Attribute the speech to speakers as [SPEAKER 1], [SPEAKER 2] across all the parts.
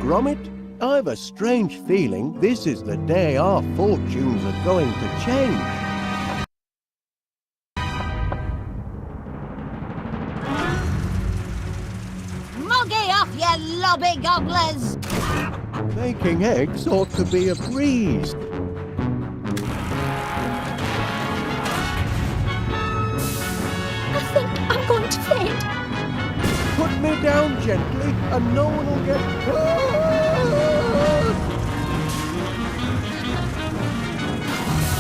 [SPEAKER 1] Gromit, I've a strange feeling this is the day our fortunes are going to change.
[SPEAKER 2] Moggy off, you lobby gobblers!
[SPEAKER 1] Making eggs ought to be a breeze.
[SPEAKER 3] I think I'm going to faint.
[SPEAKER 1] Put me down gently and no one will get hurt.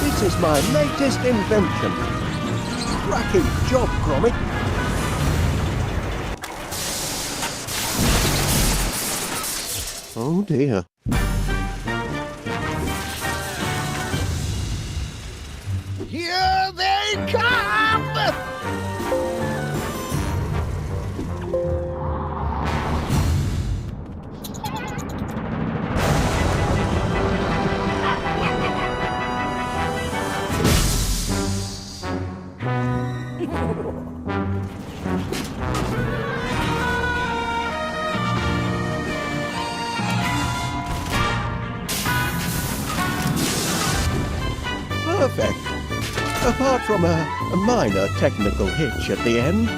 [SPEAKER 1] This is my latest invention. Cracking job, Gromit. Oh dear. Here they come! Perfect. Apart from a minor technical hitch at the end.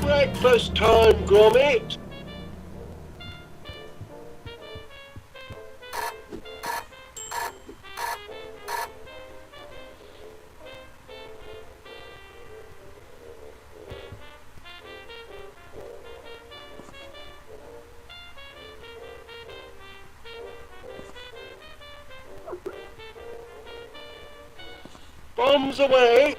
[SPEAKER 1] Breakfast time, Gromit! Bombs away!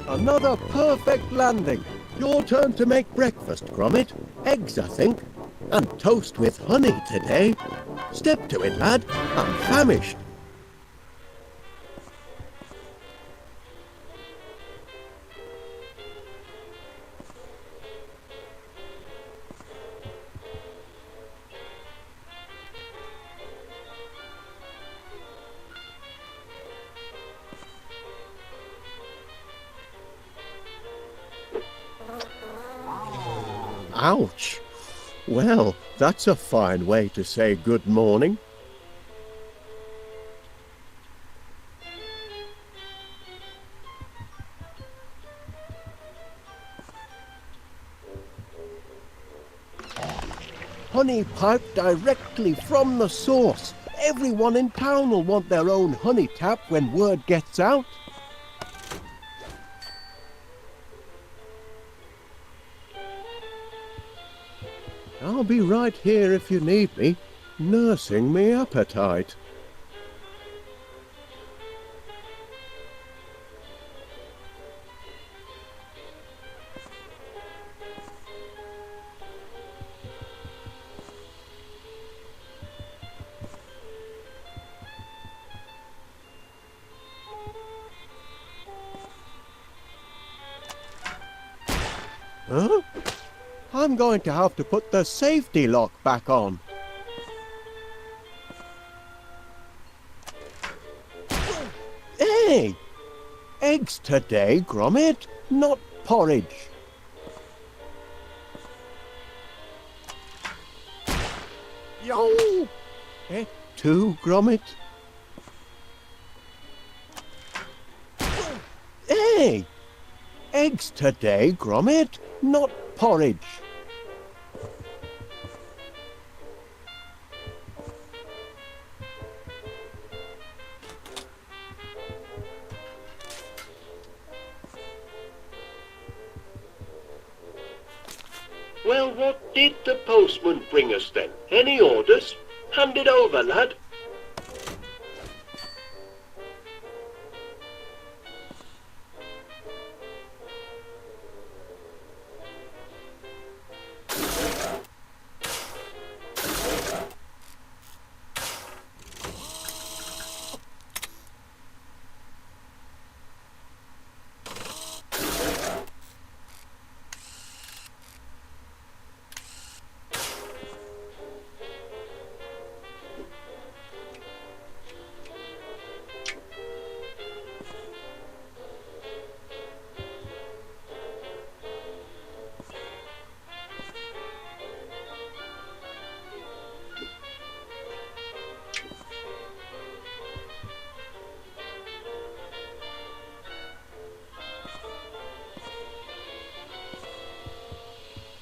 [SPEAKER 1] Another perfect landing. Your turn to make breakfast, Gromit. Eggs, I think. And toast with honey today. Step to it, lad. I'm famished. Ouch! Well, that's a fine way to say good morning. honey piped directly from the source. Everyone in town will want their own honey tap when word gets out. I'll be right here if you need me, nursing me appetite. Huh? I'm going to have to put the safety lock back on. Hey! Eggs today, Gromit, not porridge. Yo! Et tu, Gromit? Hey! Eggs today, Gromit, not porridge.
[SPEAKER 4] Well, what did the postman bring us then? Any orders? Hand it over, lad.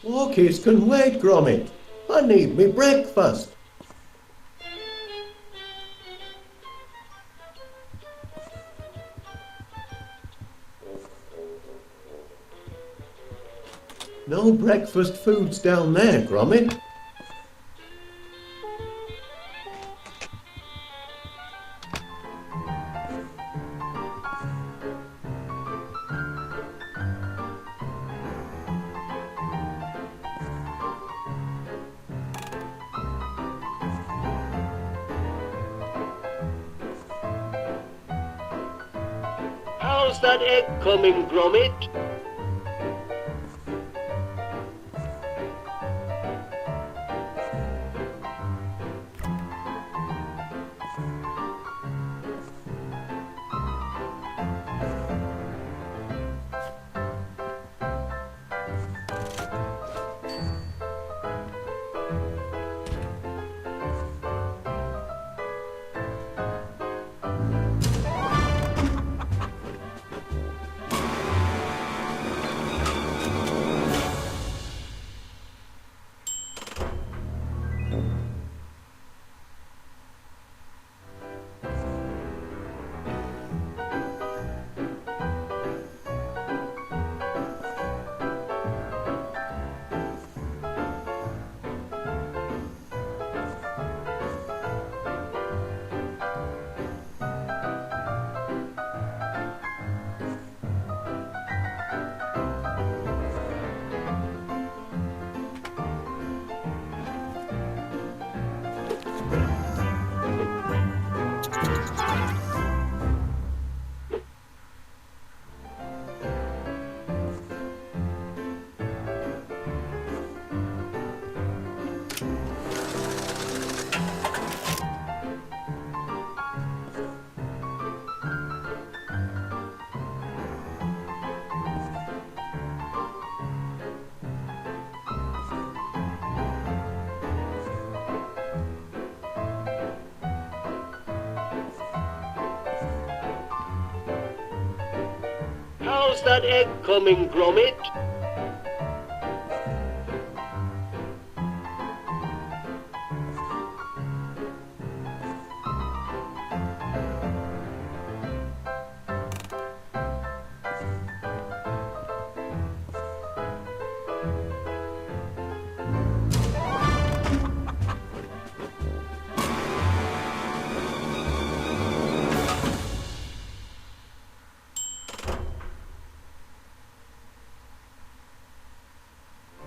[SPEAKER 1] Walkies can wait, Gromit. I need me breakfast. No breakfast foods down there, Gromit.
[SPEAKER 4] How's that egg coming, Gromit? How's that egg coming, Gromit?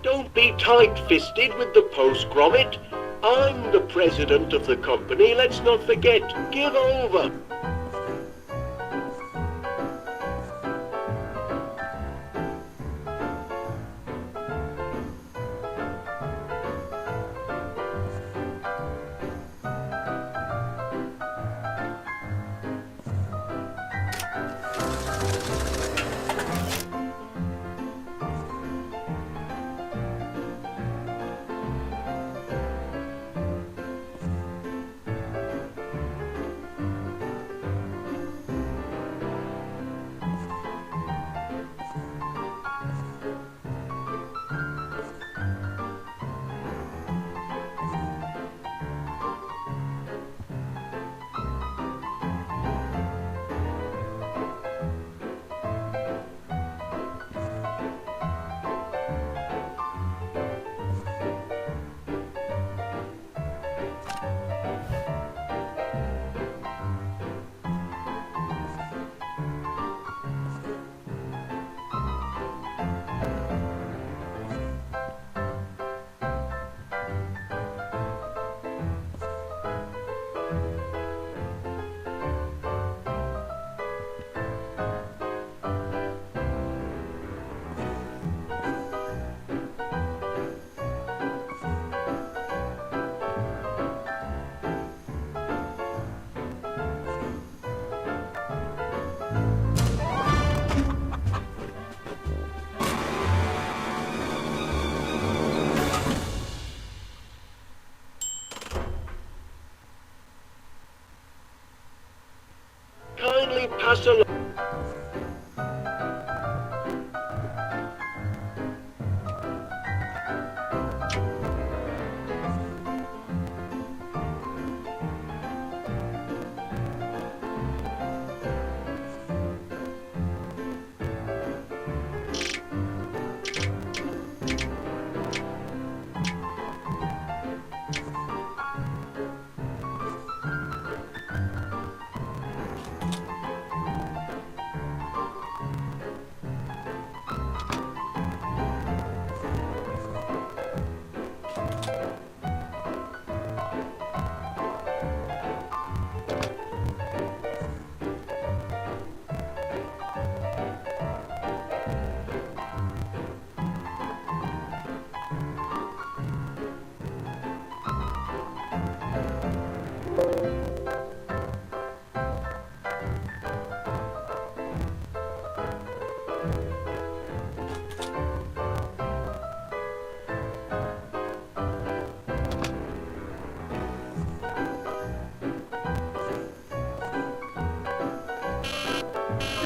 [SPEAKER 4] Don't be tight-fisted with the post, Gromit. I'm the president of the company, let's not forget. Give over. Kindly pass along.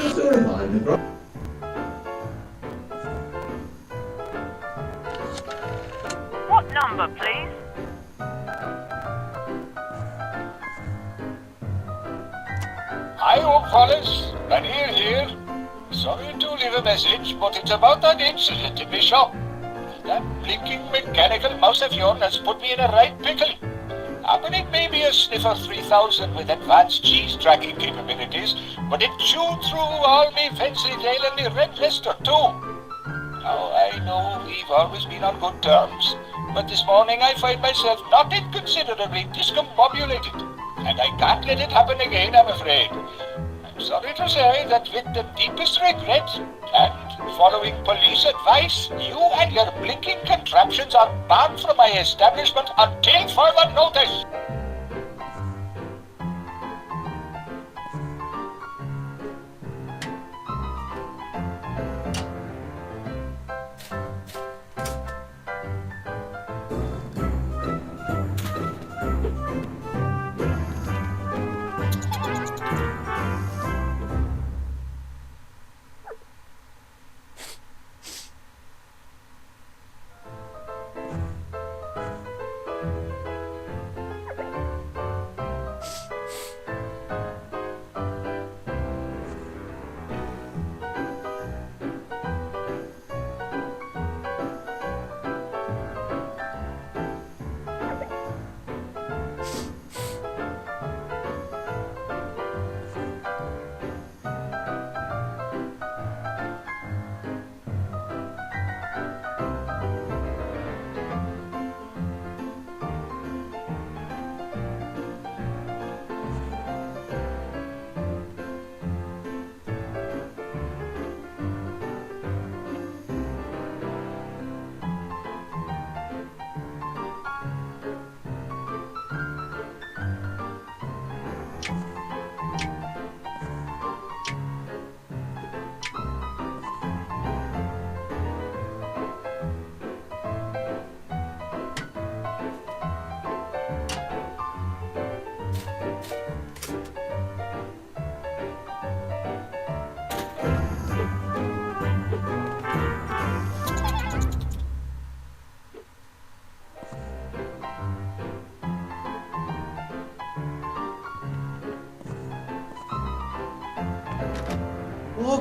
[SPEAKER 1] Just a reminder, Gromit.
[SPEAKER 5] What number, please?
[SPEAKER 6] Hi, old Wallace. Ranier here. Sorry to leave a message, but it's about that incident in the shop. That blinking mechanical mouse of yours has put me in a right pickle. Happening maybe a Sniffer 3000 with advanced cheese tracking capabilities, but it chewed through all me fancy tail and me red lister too. Now, I know we've always been on good terms, but this morning I find myself not inconsiderably discombobulated, and I can't let it happen again, I'm afraid. I'm sorry to say that with the deepest regret, and following police advice, you and your blinking contraptions are banned from my establishment until further notice.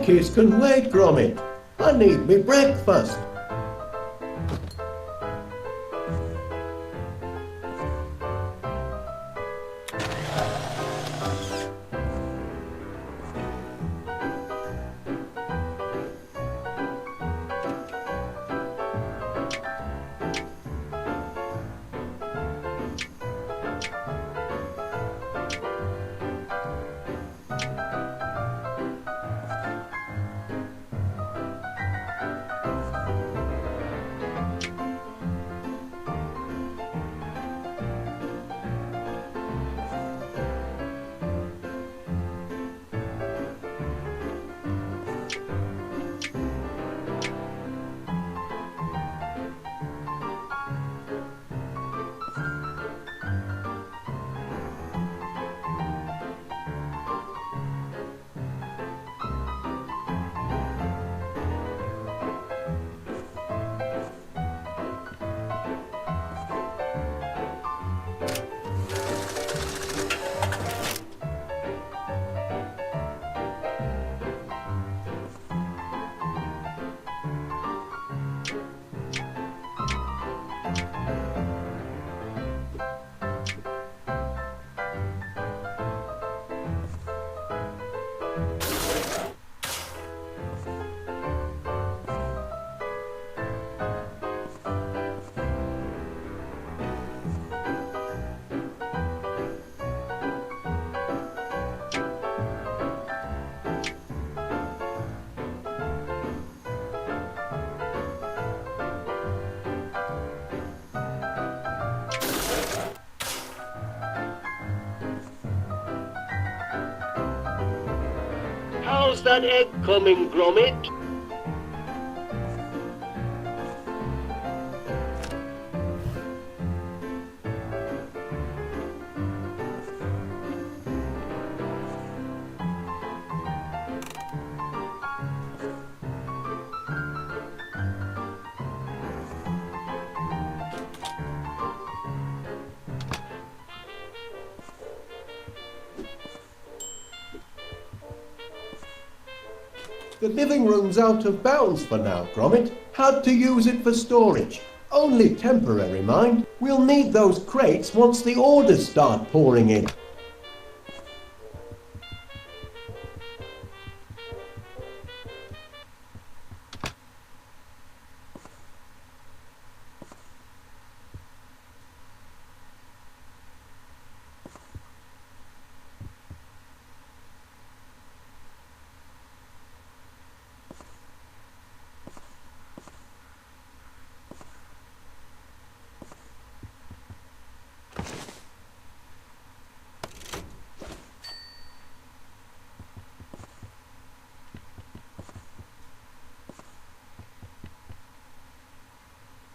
[SPEAKER 1] turkeys can wait, Gromit. I need me breakfast.
[SPEAKER 4] How's that egg coming, Gromit?
[SPEAKER 1] The living room's out of bounds for now, Gromit. Had to use it for storage. Only temporary, mind. We'll need those crates once the orders start pouring in.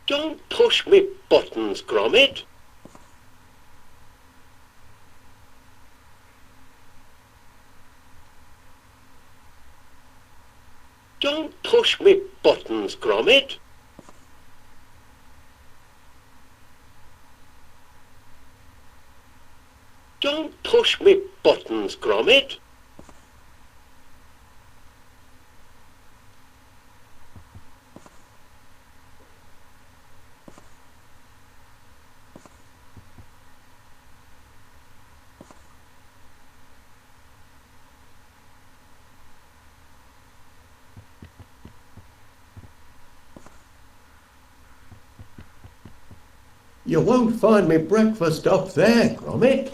[SPEAKER 4] Don't push me buttons, Gromit. Don't push me buttons, Gromit. Don't push me buttons, Gromit.
[SPEAKER 1] You won't find me breakfast up there, Gromit.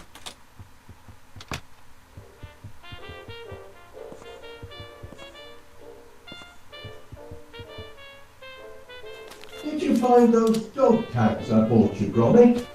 [SPEAKER 1] Did you find those dog tags I bought you, Gromit?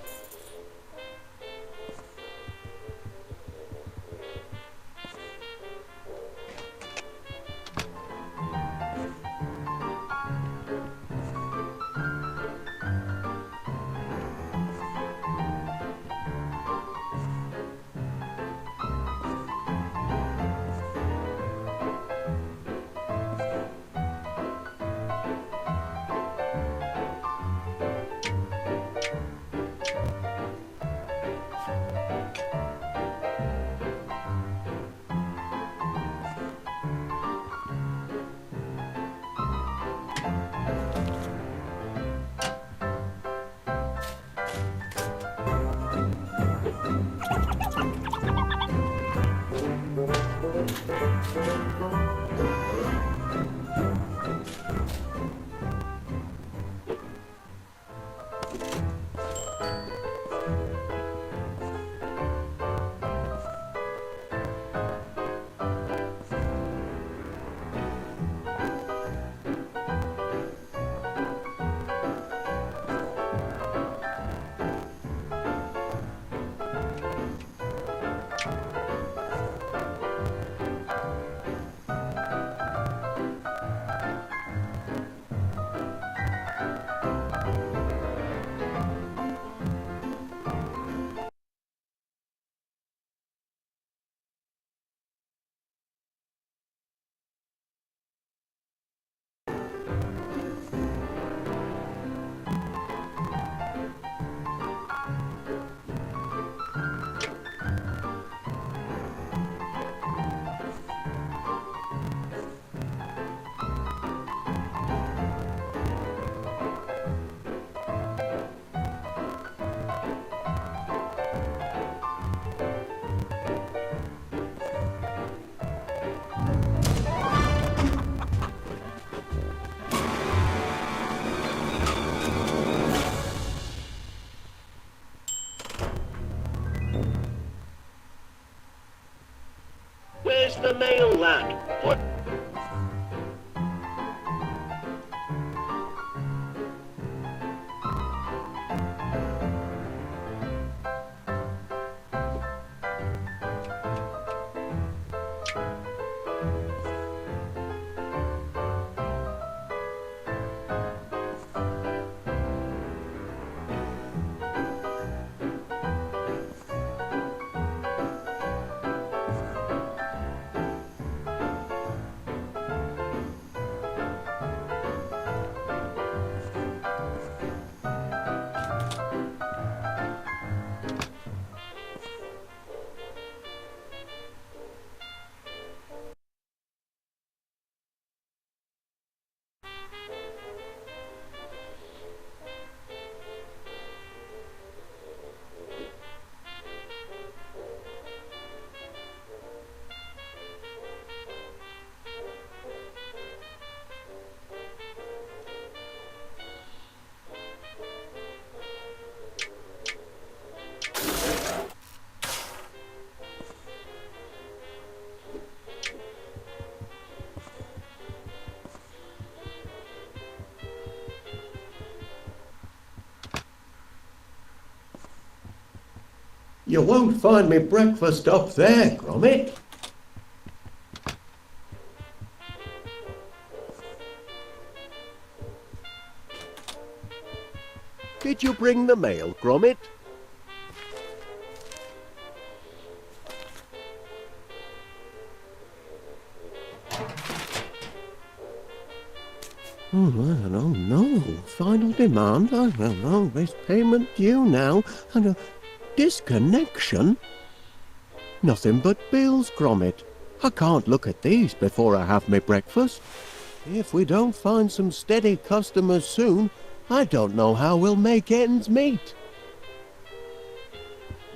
[SPEAKER 4] the mail, lad. What?
[SPEAKER 1] You won't find me breakfast up there, Gromit. Did you bring the mail, Gromit? Oh, I don't know. Final demand? I don't know. There's payment due now. And a disconnection? Nothing but bills, Gromit. I can't look at these before I have my breakfast. If we don't find some steady customers soon, I don't know how we'll make ends meet.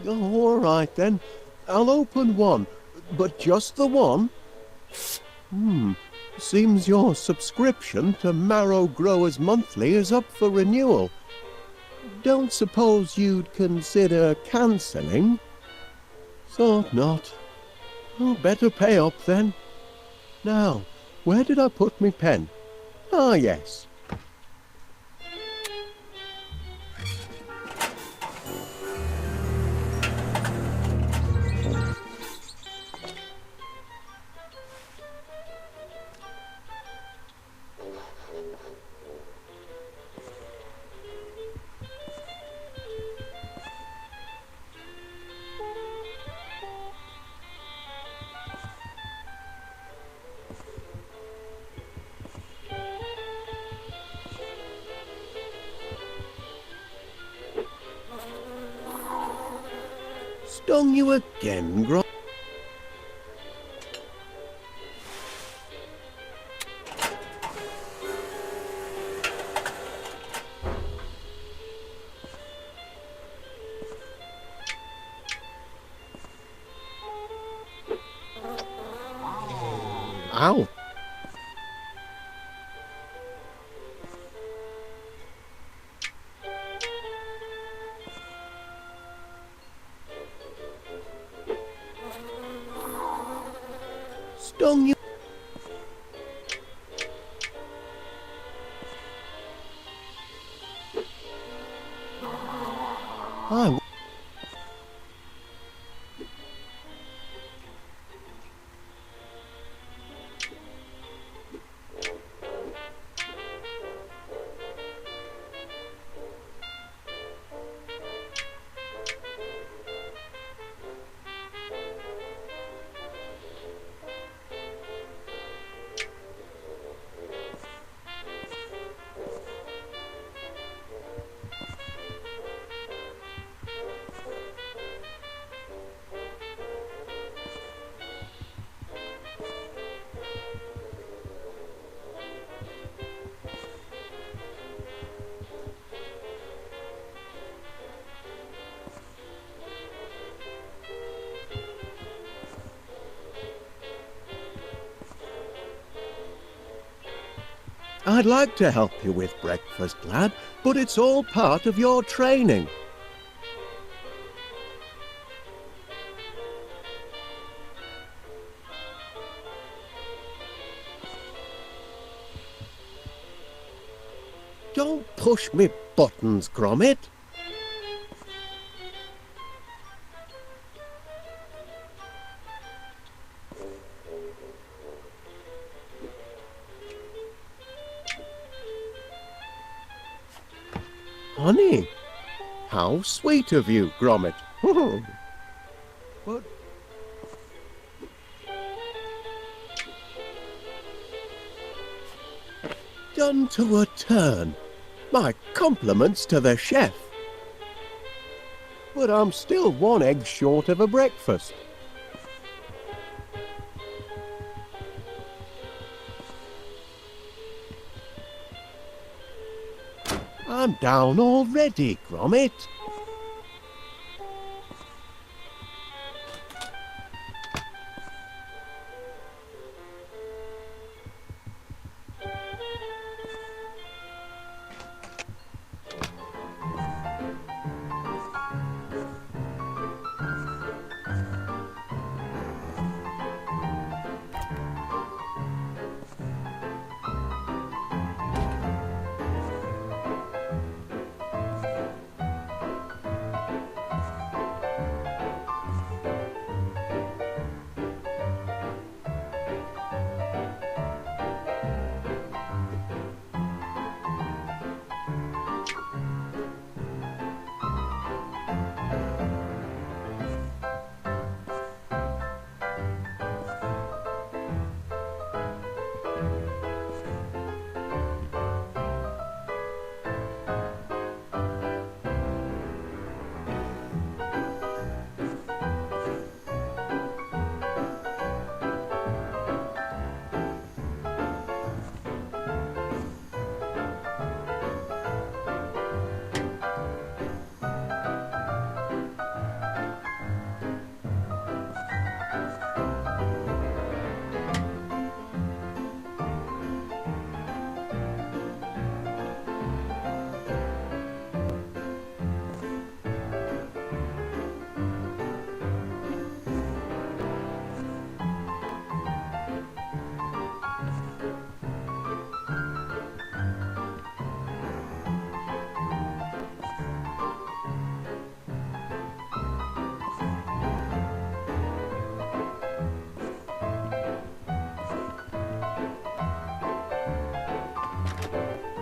[SPEAKER 1] Oh, all right then. I'll open one, but just the one. Seems your subscription to Marrow Growers Monthly is up for renewal. Don't suppose you'd consider cancelling? Thought not. Oh, better pay up then. Now, where did I put me pen? Ah, yes. Stung you again, Gromit? Ow. Stung you. I I'd like to help you with breakfast, lad, but it's all part of your training. push me buttons, Gromit. Honey, how sweet of you, Gromit. But done to a turn. My compliments to the chef. But I'm still one egg short of a breakfast. I'm down already, Gromit.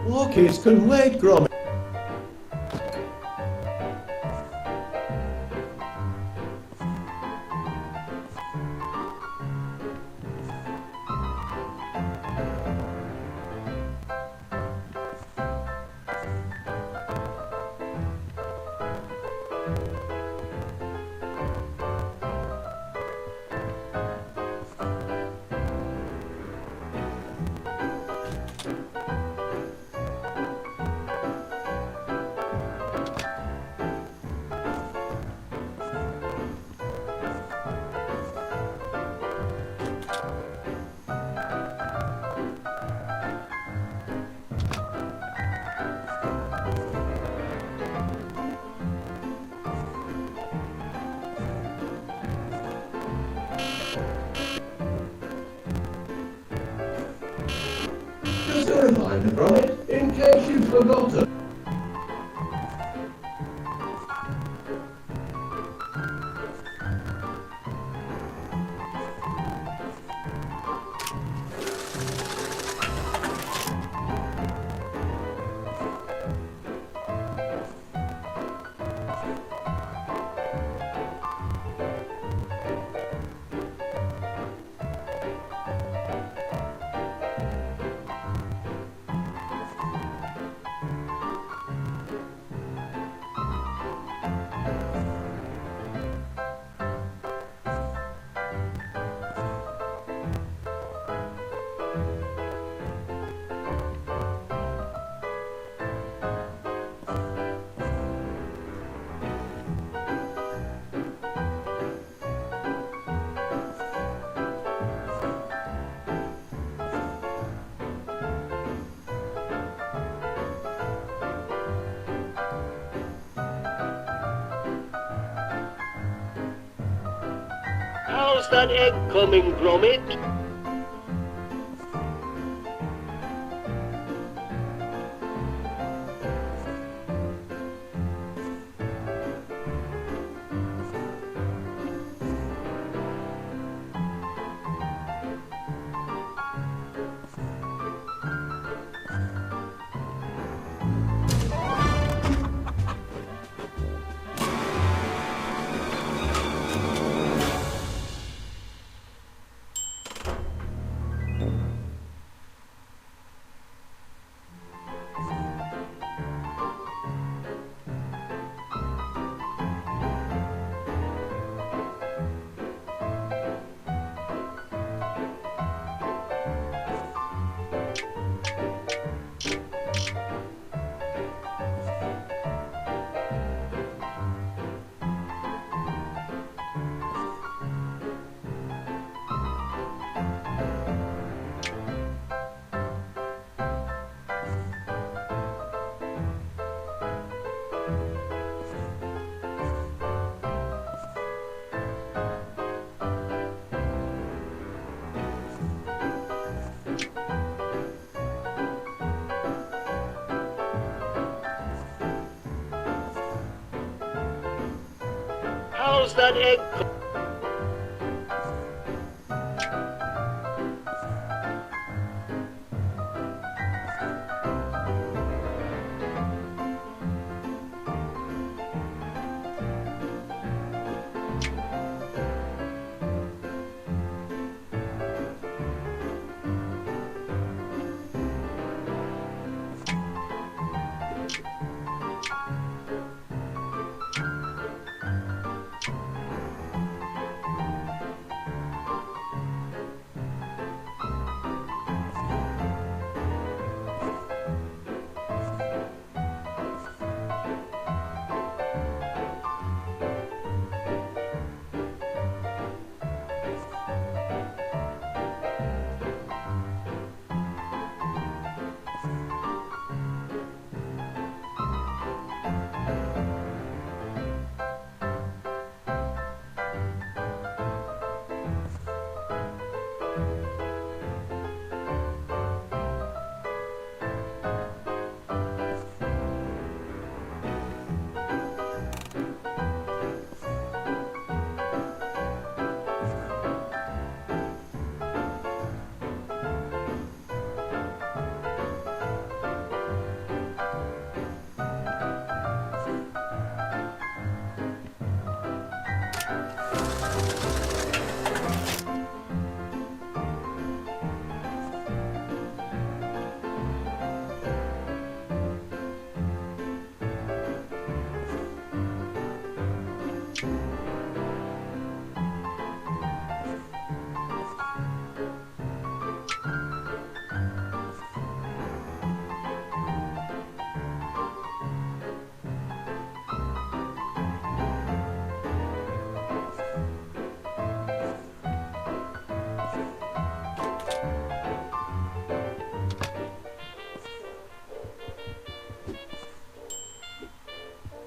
[SPEAKER 1] Walkies can wait, Gromit. Just a reminder, Gromit, in case you've forgotten.
[SPEAKER 4] How's that egg coming, Gromit? How's that egg?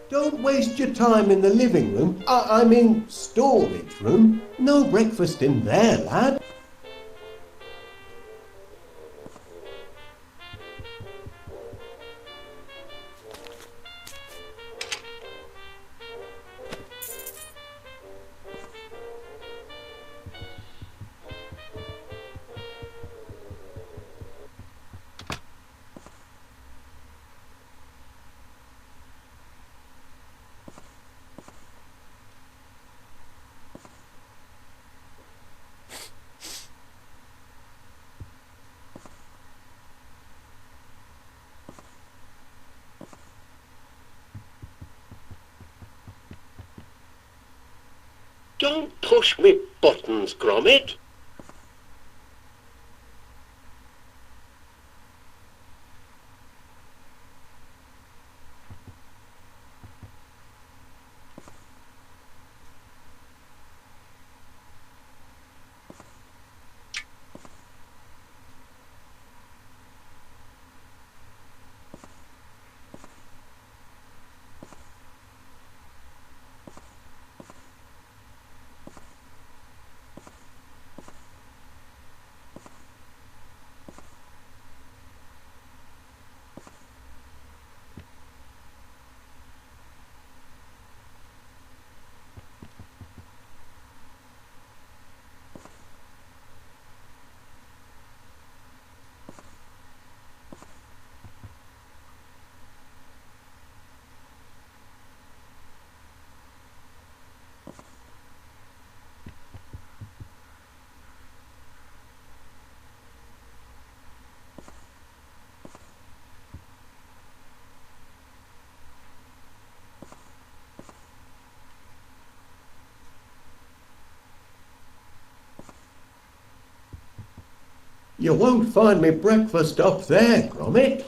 [SPEAKER 1] Don't waste your time in the living room. I mean, storage room. No breakfast in there, lad.
[SPEAKER 4] Don't push me buttons, Gromit.
[SPEAKER 1] You won't find me breakfast up there, Gromit.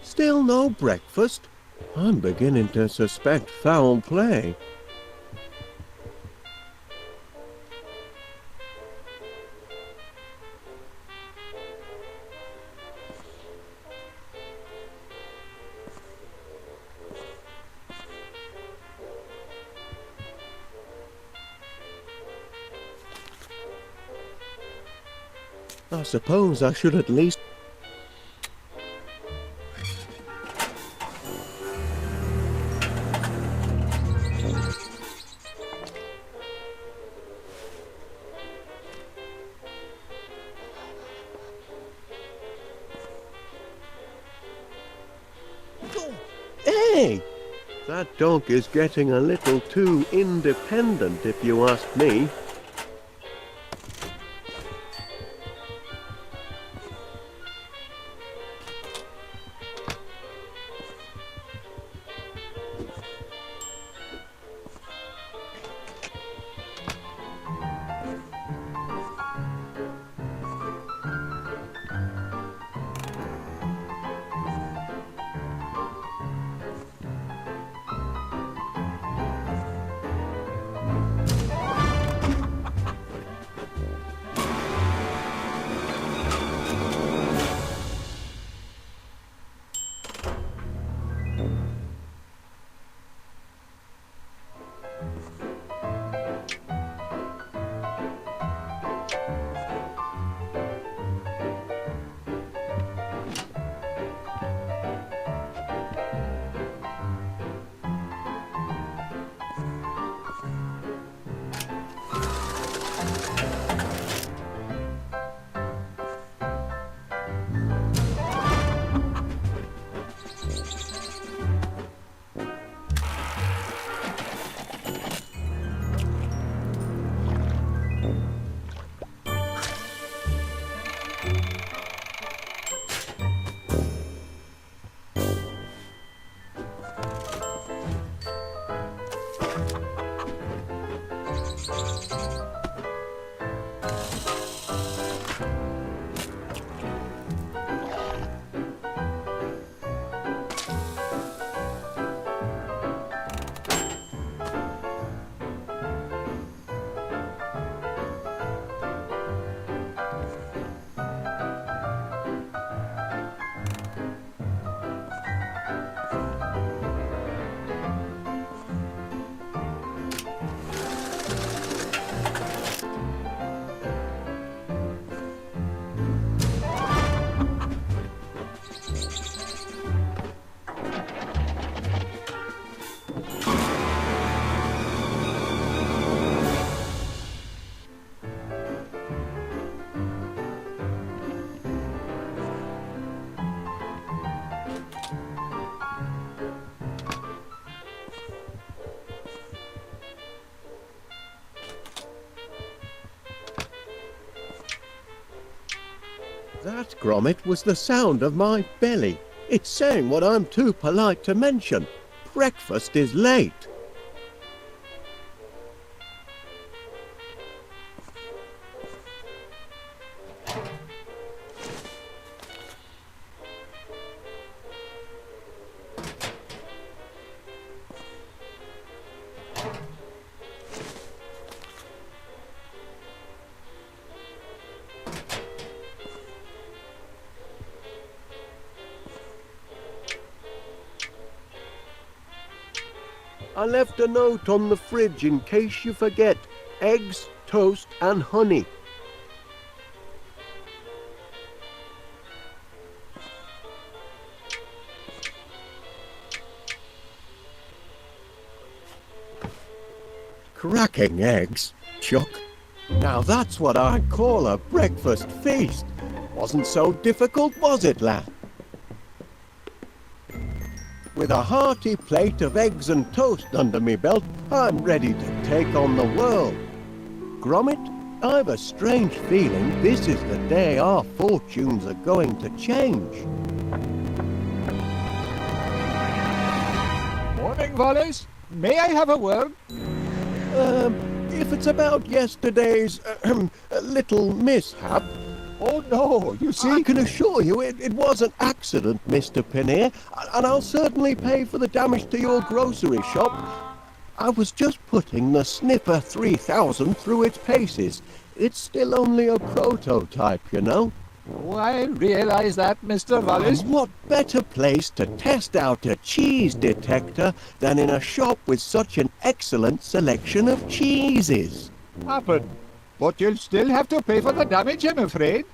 [SPEAKER 1] Still no breakfast? I'm beginning to suspect foul play. I suppose I should at least... Hey! That dog is getting a little too independent, if you ask me. That, Gromit, was the sound of my belly. It's saying what I'm too polite to mention. Breakfast is late. I left a note on the fridge in case you forget. Eggs, toast and honey. Cracking eggs, Chuck. Now that's what I call a breakfast feast. Wasn't so difficult, was it, lad? With a hearty plate of eggs and toast under me belt, I'm ready to take on the world. Gromit, I've a strange feeling this is the day our fortunes are going to change.
[SPEAKER 7] Morning, Wallace. May I have a word?
[SPEAKER 1] If it's about yesterday's little mishap,
[SPEAKER 7] Oh no, you see?
[SPEAKER 1] I can assure you it was an accident, Mr. Pinnear, and I'll certainly pay for the damage to your grocery shop. I was just putting the Sniffer 3000 through its paces. It's still only a prototype, you know.
[SPEAKER 7] Oh, I realize that, Mr. Wallace.
[SPEAKER 1] And what better place to test out a cheese detector than in a shop with such an excellent selection of cheeses?
[SPEAKER 7] Happen. But you'll still have to pay for the damage, I'm afraid.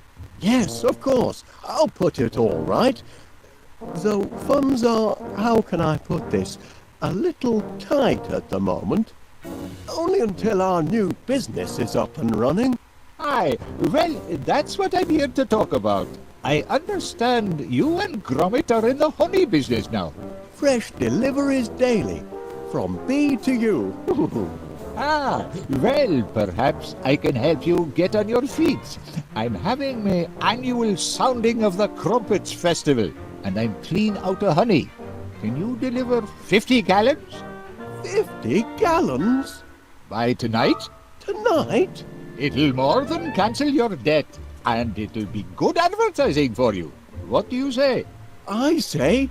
[SPEAKER 1] Yes, of course. I'll put it all right. Though funds are, how can I put this, a little tight at the moment. Only until our new business is up and running.
[SPEAKER 7] Aye, well, that's what I'm here to talk about. I understand you and Gromit are in the honey business now.
[SPEAKER 1] Fresh deliveries daily, from bee to you.
[SPEAKER 7] Ah, well, perhaps I can help you get on your feet. I'm having my annual sounding of the Crumpets Festival, and I'm clean out of honey. Can you deliver 50 gallons?
[SPEAKER 1] 50 gallons?
[SPEAKER 7] By tonight?
[SPEAKER 1] Tonight?
[SPEAKER 7] It'll more than cancel your debt, and it'll be good advertising for you. What do you say?
[SPEAKER 1] I say...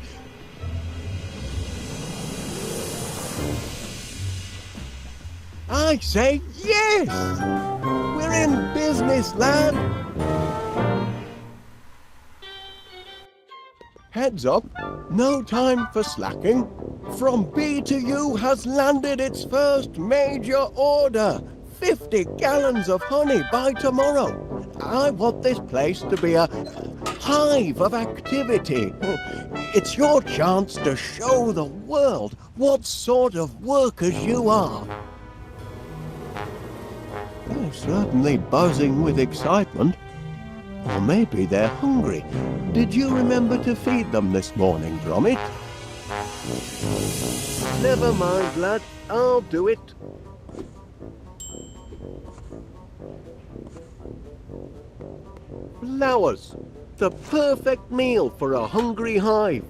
[SPEAKER 1] yes! We're in business, lad! Heads up, no time for slacking. From B to U has landed its first major order. 50 gallons of honey by tomorrow. I want this place to be a hive of activity. It's your chance to show the world what sort of workers you are. They're certainly buzzing with excitement. Or maybe they're hungry. Did you remember to feed them this morning, Gromit? Never mind, lad. I'll do it. Flowers. The perfect meal for a hungry hive.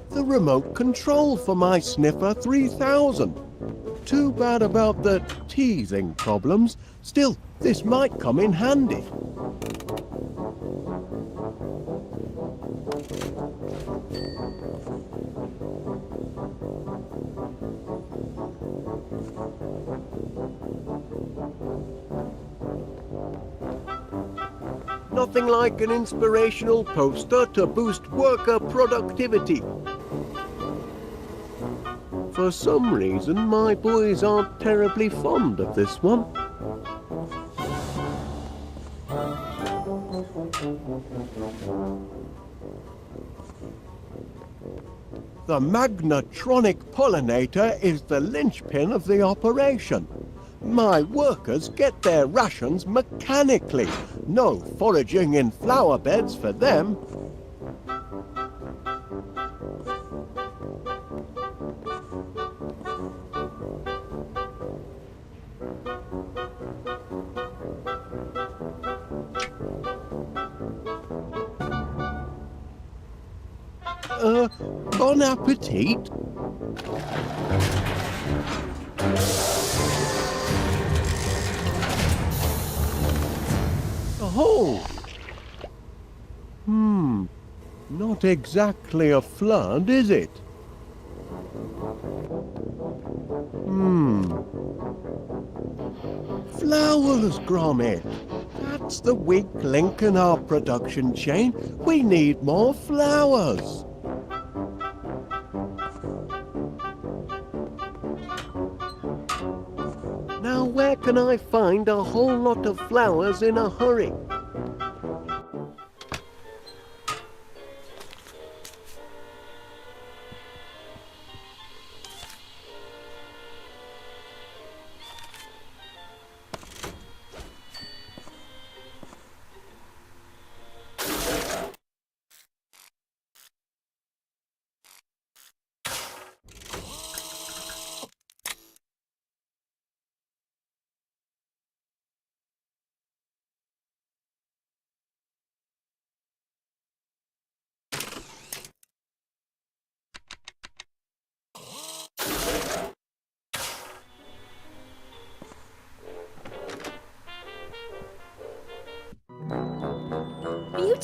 [SPEAKER 1] The remote control for my Sniffer 3000. Too bad about the teething problems. Still, this might come in handy. Nothing like an inspirational poster to boost worker productivity. For some reason, my boys aren't terribly fond of this one. The magnetronic pollinator is the linchpin of the operation. My workers get their rations mechanically. No foraging in flower beds for them. Bon appetit. Oh! Not exactly a flood, is it? Flowers, Gromit. That's the weak link in our production chain. We need more flowers. Now, where can I find a whole lot of flowers in a hurry?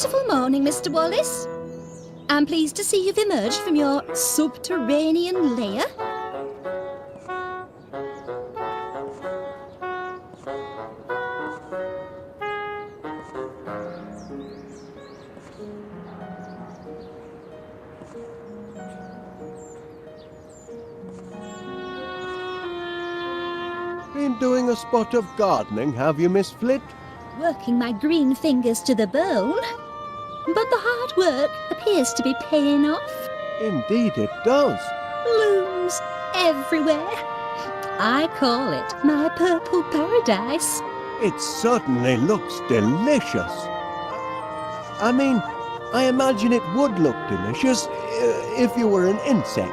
[SPEAKER 3] beautiful morning, Mr. Wallace. I'm pleased to see you've emerged from your subterranean lair.
[SPEAKER 1] Been doing a spot of gardening, have you, Miss Flit?
[SPEAKER 3] Working my green fingers to the bone. But the hard work appears to be paying off.
[SPEAKER 1] Indeed it does.
[SPEAKER 3] Blooms everywhere. I call it my purple paradise.
[SPEAKER 1] It certainly looks delicious. I mean, I imagine it would look delicious if you were an insect.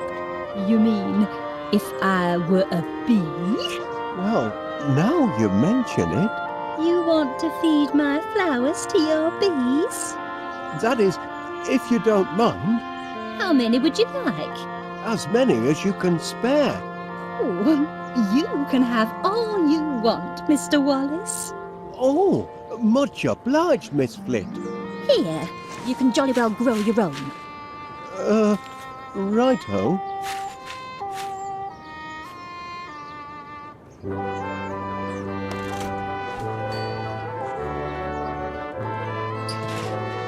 [SPEAKER 3] You mean if I were a bee?
[SPEAKER 1] Well, now you mention it,
[SPEAKER 3] You want to feed my flowers to your bees?
[SPEAKER 1] that is, if you don't mind,
[SPEAKER 3] How many would you like?
[SPEAKER 1] as many as you can spare.
[SPEAKER 3] Oh, you can have all you want, Mr. Wallace.
[SPEAKER 1] Oh, much obliged, Miss Flit.
[SPEAKER 3] Here, you can jolly well grow your own.
[SPEAKER 1] Righto.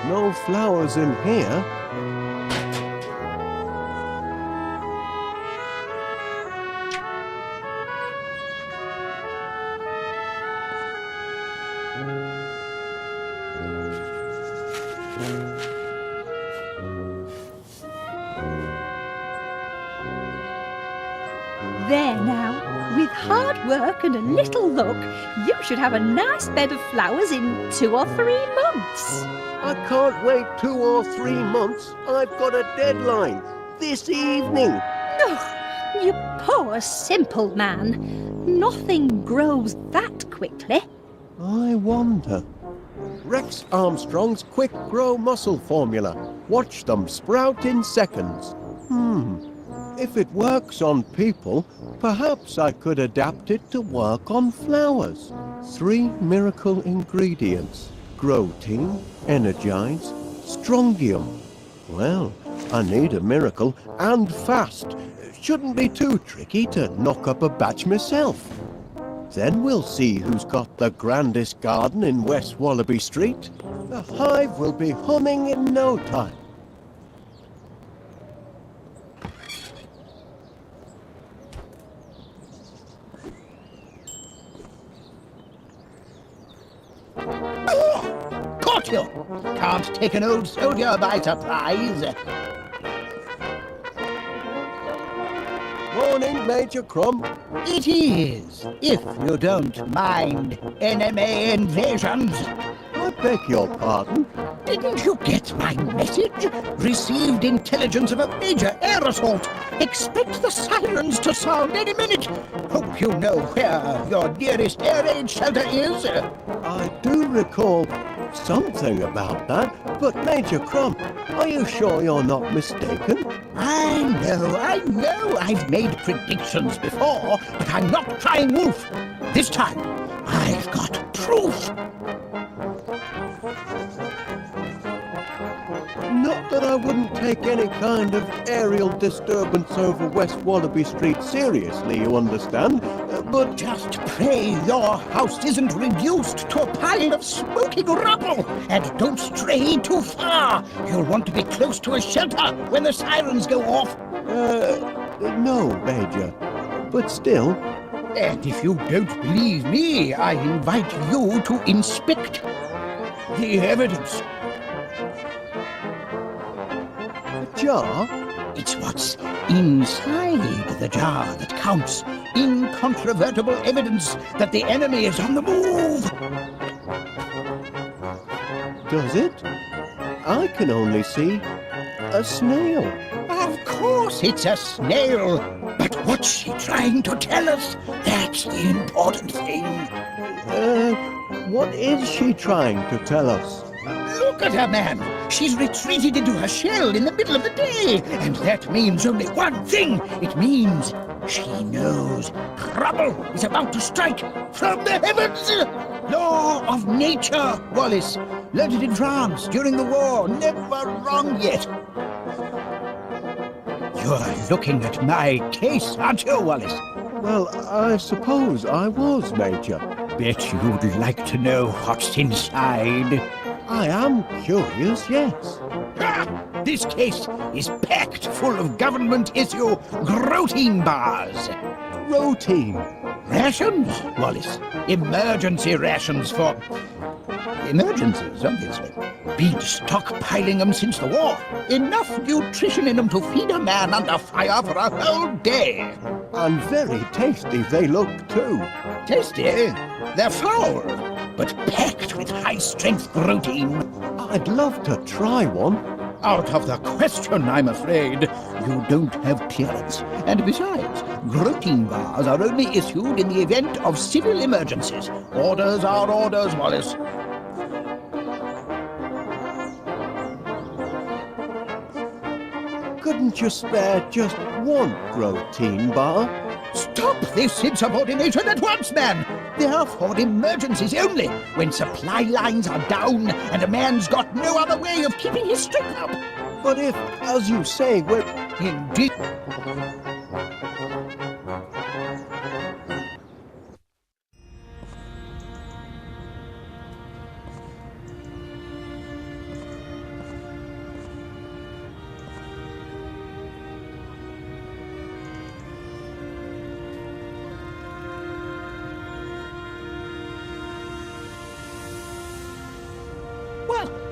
[SPEAKER 1] No flowers in here.
[SPEAKER 8] There now, with hard work and a little luck, you should have a nice bed of flowers in 2 or 3 months.
[SPEAKER 1] I can't wait 2 or 3 months. I've got a deadline. This evening.
[SPEAKER 8] Oh, you poor simple man. Nothing grows that quickly.
[SPEAKER 1] I wonder. Rex Armstrong's quick grow muscle formula. Watch them sprout in seconds. If it works on people, perhaps I could adapt it to work on flowers. 3 miracle ingredients. Grow-team, energize, strongium. Well, I need a miracle and fast. Shouldn't be too tricky to knock up a batch myself. Then we'll see who's got the grandest garden in West Wallaby Street. The hive will be humming in no time.
[SPEAKER 9] Caught you! Can't take an old soldier by surprise.
[SPEAKER 1] Morning, Major Crumb.
[SPEAKER 9] It is, if you don't mind enemy invasions.
[SPEAKER 1] I beg your pardon.
[SPEAKER 9] Didn't you get my message? Received intelligence of a major air assault. Expect the sirens to sound any minute. Hope you know where your nearest air raid shelter is.
[SPEAKER 1] I do recall something about that, but Major Crumb, are you sure you're not mistaken?
[SPEAKER 9] I know. I've made predictions before, but I'm not crying wolf. This time, I've got proof.
[SPEAKER 1] Not that I wouldn't take any kind of aerial disturbance over West Wallaby Street seriously, you understand, but...
[SPEAKER 9] Just pray your house isn't reduced to a pile of smoking rubble, and don't stray too far. You'll want to be close to a shelter when the sirens go off.
[SPEAKER 1] No, Major, but still...
[SPEAKER 9] And if you don't believe me, I invite you to inspect the evidence.
[SPEAKER 1] Jar?
[SPEAKER 9] It's what's inside the jar that counts. Incontrovertible evidence that the enemy is on the move.
[SPEAKER 1] Does it? I can only see a snail.
[SPEAKER 9] Of course it's a snail. But what's she trying to tell us? That's the important thing.
[SPEAKER 1] What is she trying to tell us?
[SPEAKER 9] Look at her, man. She's retreated into her shell in the middle of the day. And that means only one thing. It means She knows trouble is about to strike from the heavens. Law of nature, Wallace. Learned it in France during the war. Never wrong yet. You're looking at my case, aren't you, Wallace?
[SPEAKER 1] Well, I suppose I was, Major.
[SPEAKER 9] Bet you'd like to know what's inside.
[SPEAKER 1] I am curious, yes.
[SPEAKER 9] This case is packed full of government-issue protein bars.
[SPEAKER 1] Protein?
[SPEAKER 9] Rations, Wallace. Emergency rations for... emergencies, obviously. Been stockpiling them since the war. Enough nutrition in them to feed a man under fire for a whole day.
[SPEAKER 1] And very tasty they look, too.
[SPEAKER 9] Tasty? They're foul, but packed with high-strength protein.
[SPEAKER 1] I'd love to try one.
[SPEAKER 9] Out of the question, I'm afraid. You don't have clearance. And besides, protein bars are only issued in the event of civil emergencies. Orders are orders, Wallace.
[SPEAKER 1] Couldn't you spare just one protein bar?
[SPEAKER 9] Stop this insubordination at once, man! They are for emergencies only, when supply lines are down and a man's got no other way of keeping his strength up.
[SPEAKER 1] But if, as you say, we're...
[SPEAKER 9] Indeed.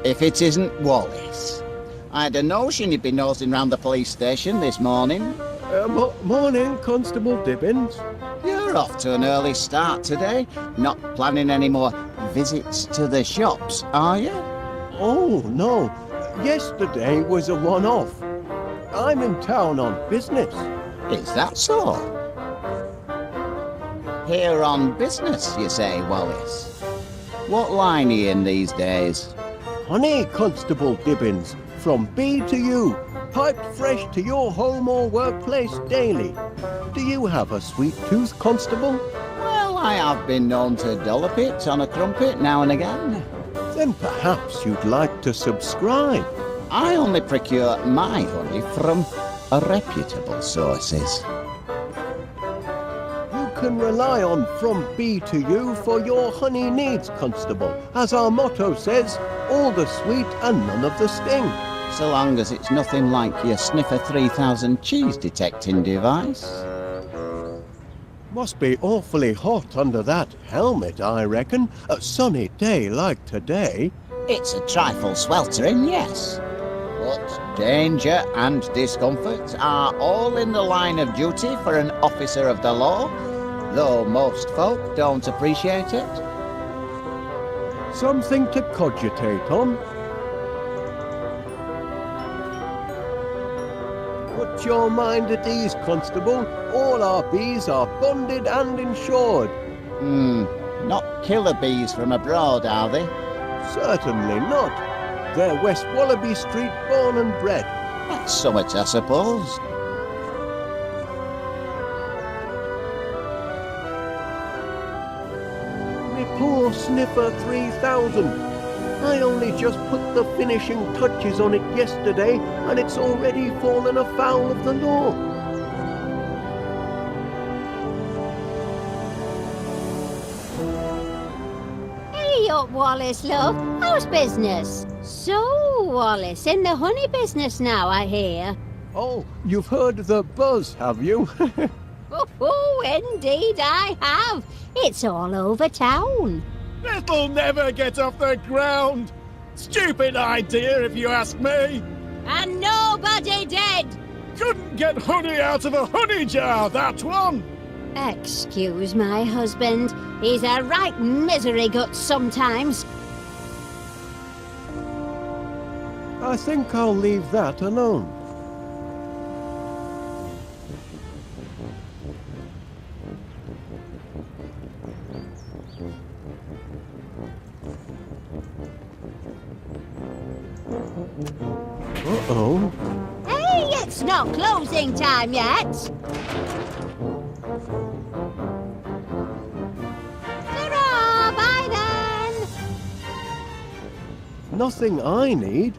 [SPEAKER 10] If it isn't Wallace. I had a notion he'd be nosing round the police station this morning.
[SPEAKER 1] Morning, Constable Dibbins.
[SPEAKER 10] You're off to an early start today. Not planning any more visits to the shops, are you?
[SPEAKER 1] Oh, no. Yesterday was a one-off. I'm in town on business.
[SPEAKER 10] Is that so? Here on business, you say, Wallace? What line are you in these days?
[SPEAKER 1] Honey, Constable Dibbins, from B to U, piped fresh to your home or workplace daily. Do you have a sweet tooth, Constable?
[SPEAKER 10] Well, I have been known to dollop it on a crumpet now and again.
[SPEAKER 1] Then perhaps you'd like to subscribe.
[SPEAKER 10] I only procure my honey from reputable sources.
[SPEAKER 1] You can rely on From B to U for your honey needs, Constable. As our motto says, all the sweet and none of the sting.
[SPEAKER 10] So long as it's nothing like your Sniffer 3000 cheese detecting device.
[SPEAKER 1] Must be awfully hot under that helmet, I reckon. A sunny day like today.
[SPEAKER 10] It's a trifle sweltering, yes. But danger and discomfort are all in the line of duty for an officer of the law, though most folk don't appreciate it.
[SPEAKER 1] Something to cogitate on. Put your mind at ease, Constable. All our bees are bonded and insured.
[SPEAKER 10] Not killer bees from abroad, are they?
[SPEAKER 1] Certainly not. They're West Wallaby Street born and bred.
[SPEAKER 10] That's somewhat, I suppose.
[SPEAKER 1] Poor Sniffer 3000. I only just put the finishing touches on it yesterday, and it's already fallen afoul of the law.
[SPEAKER 2] Hey up, Wallace, love. How's business? So, Wallace, in the honey business now, I hear.
[SPEAKER 1] Oh, you've heard the buzz, have you?
[SPEAKER 2] Oh, indeed I have. It's all over town.
[SPEAKER 11] It'll never get off the ground. Stupid idea, if you ask me.
[SPEAKER 2] And nobody did.
[SPEAKER 11] Couldn't get honey out of a honey jar, that one.
[SPEAKER 2] Excuse my husband. He's a right misery gut sometimes.
[SPEAKER 1] I think I'll leave that alone. Uh-oh.
[SPEAKER 2] Hey, it's not closing time yet.
[SPEAKER 1] nothing I need.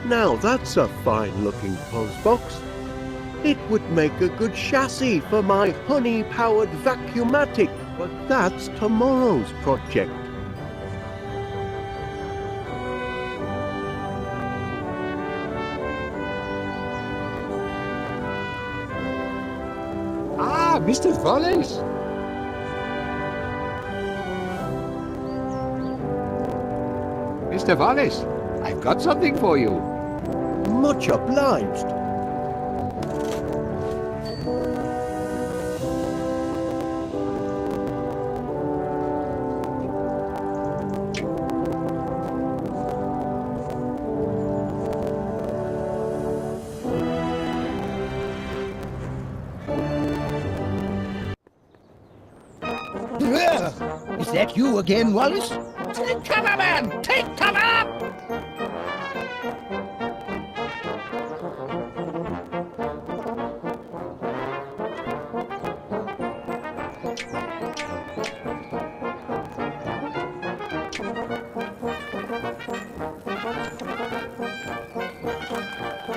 [SPEAKER 1] Now that's a fine-looking postbox. It would make a good chassis for my honey-powered vacuumatic, but that's tomorrow's project.
[SPEAKER 7] Ah, Mr. Wallace! Mr. Wallace, I've got something for you.
[SPEAKER 1] Much obliged.
[SPEAKER 9] Is that you again, Wallace? Take cover, man! Take cover!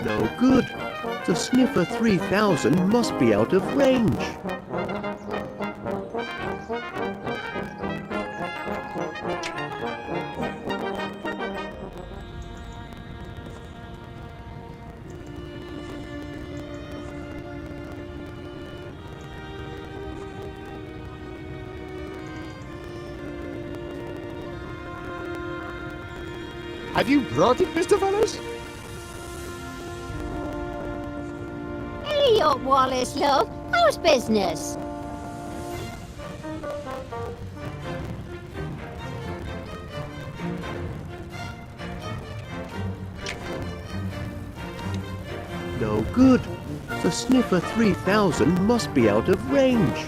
[SPEAKER 1] No good. The Sniffer 3000 must be out of range.
[SPEAKER 7] Have you brought it, Mr. Wallace?
[SPEAKER 2] Hey up, Wallace, love. How's business?
[SPEAKER 1] No good. The Sniffer 3000 must be out of range.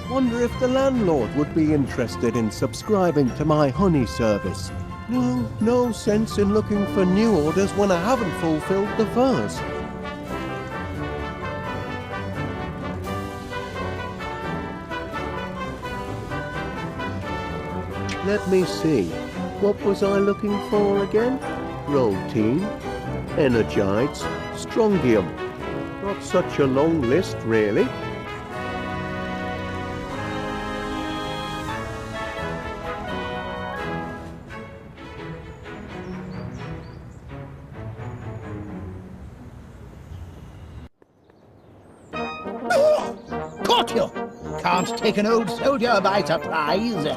[SPEAKER 1] Wonder if the landlord would be interested in subscribing to my honey service. No sense in looking for new orders when I haven't fulfilled the first. Let me see. What was I looking for again? Protein, Energites, Strongium. Not such a long list, really.
[SPEAKER 9] Caught you! Can't take an old soldier by surprise.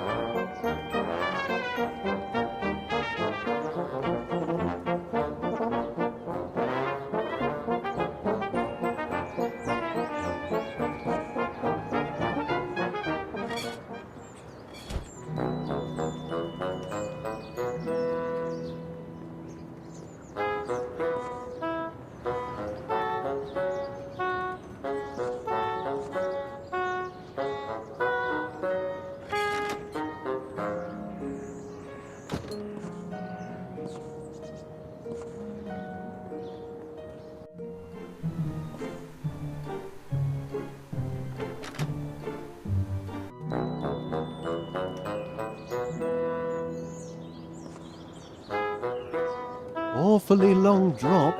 [SPEAKER 1] Awfully long drop.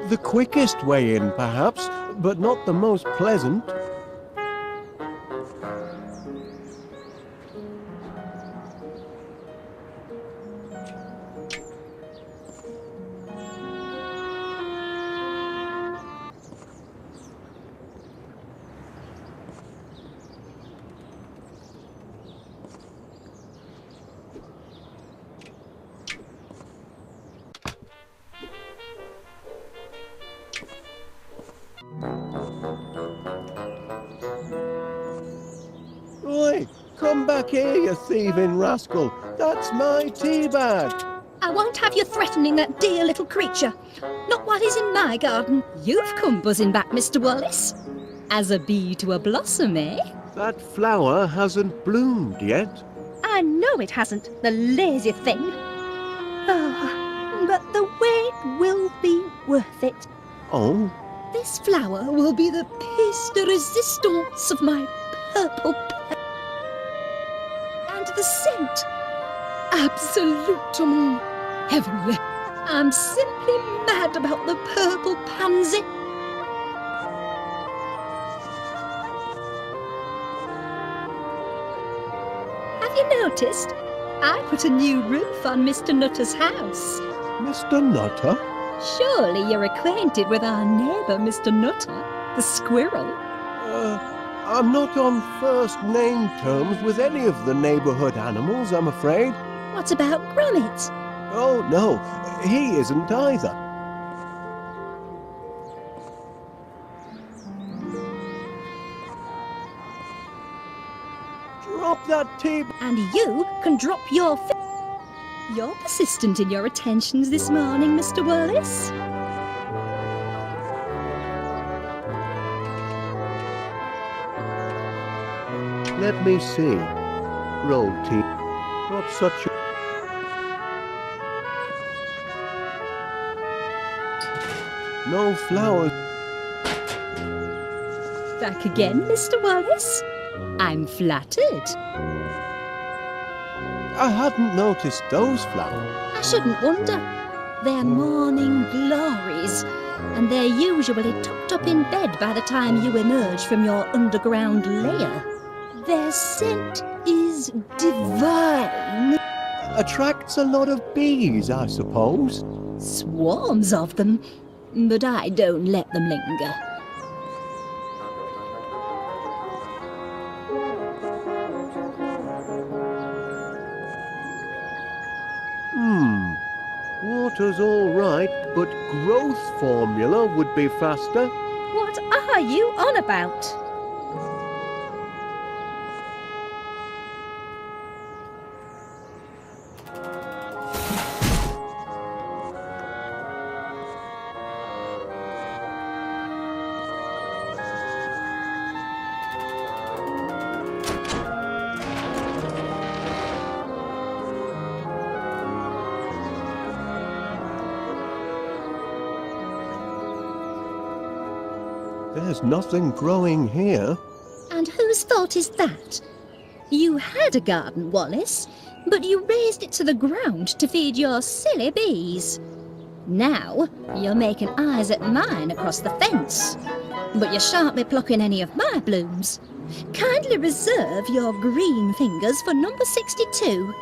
[SPEAKER 1] The quickest way in, perhaps, but not the most pleasant. come back here, you thieving rascal. That's my tea bag.
[SPEAKER 3] I won't have you threatening that dear little creature. Not while he's in my garden. You've come buzzing back, Mr. Wallace. As a bee to a blossom, eh?
[SPEAKER 1] That flower hasn't bloomed yet.
[SPEAKER 8] I know it hasn't, the lazy thing. Oh, but the wait will be worth it.
[SPEAKER 1] Oh?
[SPEAKER 3] This flower will be the pièce de résistance of my purple and the scent, absolutement heavenly. I'm simply mad about the purple pansy. Have you noticed? I put a new roof on Mr. Nutter's house.
[SPEAKER 1] Mr. Nutter?
[SPEAKER 3] Surely you're acquainted with our neighbour, Mr. Nutter, the squirrel.
[SPEAKER 1] I'm not on first name terms with any of the neighbourhood animals, I'm afraid.
[SPEAKER 3] What about Gromit?
[SPEAKER 1] Oh, no, he isn't either. Drop that tea.
[SPEAKER 3] And you can drop your You're persistent in your attentions this morning, Mr. Wallace.
[SPEAKER 1] Let me see. Roll tea. Not such a... No flowers.
[SPEAKER 3] Back again, Mr. Wallace? I'm flattered.
[SPEAKER 1] I hadn't noticed those flowers.
[SPEAKER 3] I shouldn't wonder. They're morning glories, and they're usually tucked up in bed by the time you emerge from your underground lair. Their scent is divine.
[SPEAKER 1] Attracts a lot of bees, I suppose.
[SPEAKER 3] Swarms of them, but I don't let them linger.
[SPEAKER 1] Water's all right, but growth formula would be faster.
[SPEAKER 8] What are you on about?
[SPEAKER 1] There's nothing growing here.
[SPEAKER 3] And whose fault is that? You had a garden, Wallace, but you raised it to the ground to feed your silly bees. Now you're making eyes at mine across the fence, but you shan't be plucking any of my blooms. Kindly reserve your green fingers for number 62.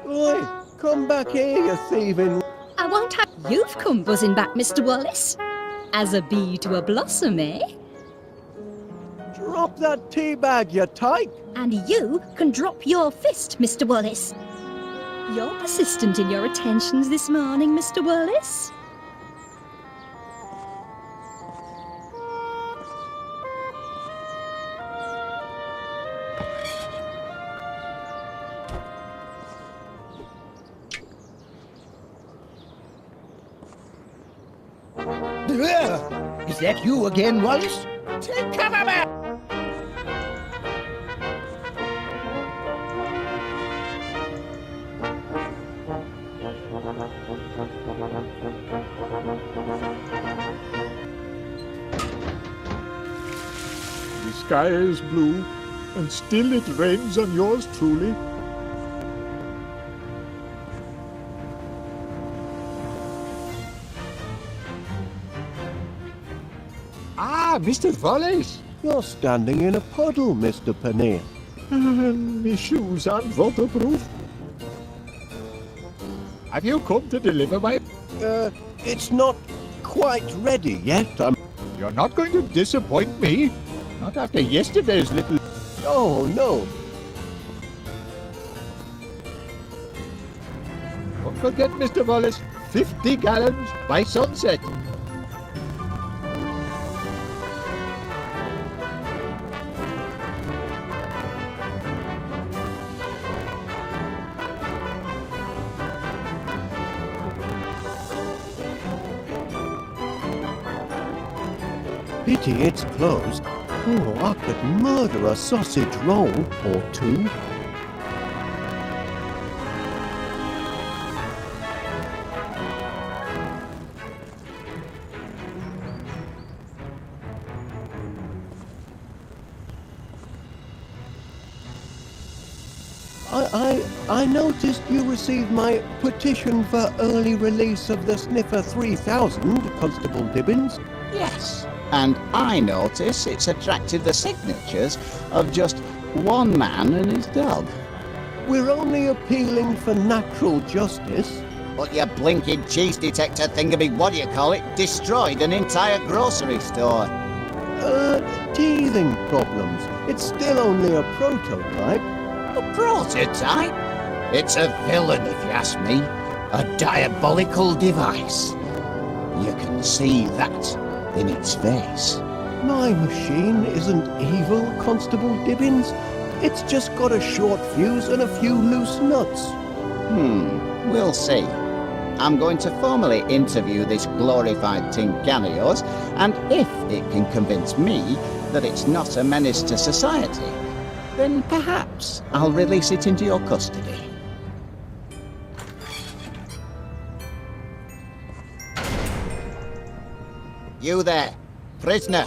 [SPEAKER 1] Oi, come back here, you thieving...
[SPEAKER 3] I won't have... You've come buzzing back, Mr. Wallace. As a bee to a blossom, eh?
[SPEAKER 1] Drop that tea bag, you tyke.
[SPEAKER 3] And you can drop your fist, Mr. Wallace. You're persistent in your attentions this morning, Mr. Wallace.
[SPEAKER 9] Is that you again, Wallace? Take cover, man!
[SPEAKER 11] The sky is blue, and still it rains on yours truly.
[SPEAKER 7] Mr. Wallace.
[SPEAKER 1] You're standing in a puddle, Mr. Paneer.
[SPEAKER 7] My shoes aren't waterproof. Have you come to deliver my...
[SPEAKER 1] It's not quite ready yet.
[SPEAKER 7] You're not going to disappoint me. Not after yesterday's little...
[SPEAKER 1] Oh, no.
[SPEAKER 7] Don't forget, Mr. Wallace, 50 gallons by sunset.
[SPEAKER 1] Pity it's closed. Oh, I could murder a sausage roll or two. I noticed you received my petition for early release of the Sniffer 3000, Constable Dibbins.
[SPEAKER 10] Yes, and I notice it's attracted the signatures of just one man and his dog.
[SPEAKER 1] We're only appealing for natural justice.
[SPEAKER 10] But your blinking cheese detector thingamy, what do you call it, destroyed an entire grocery store.
[SPEAKER 1] Teething problems. It's still only a prototype.
[SPEAKER 10] A prototype? It's a villain, if you ask me. A diabolical device. You can see that in its face.
[SPEAKER 1] My machine isn't evil, Constable Dibbins. It's just got a short fuse and a few loose nuts.
[SPEAKER 10] We'll see. I'm going to formally interview this glorified tin can of yours, and if it can convince me that it's not a menace to society, then perhaps I'll release it into your custody. You there, prisoner.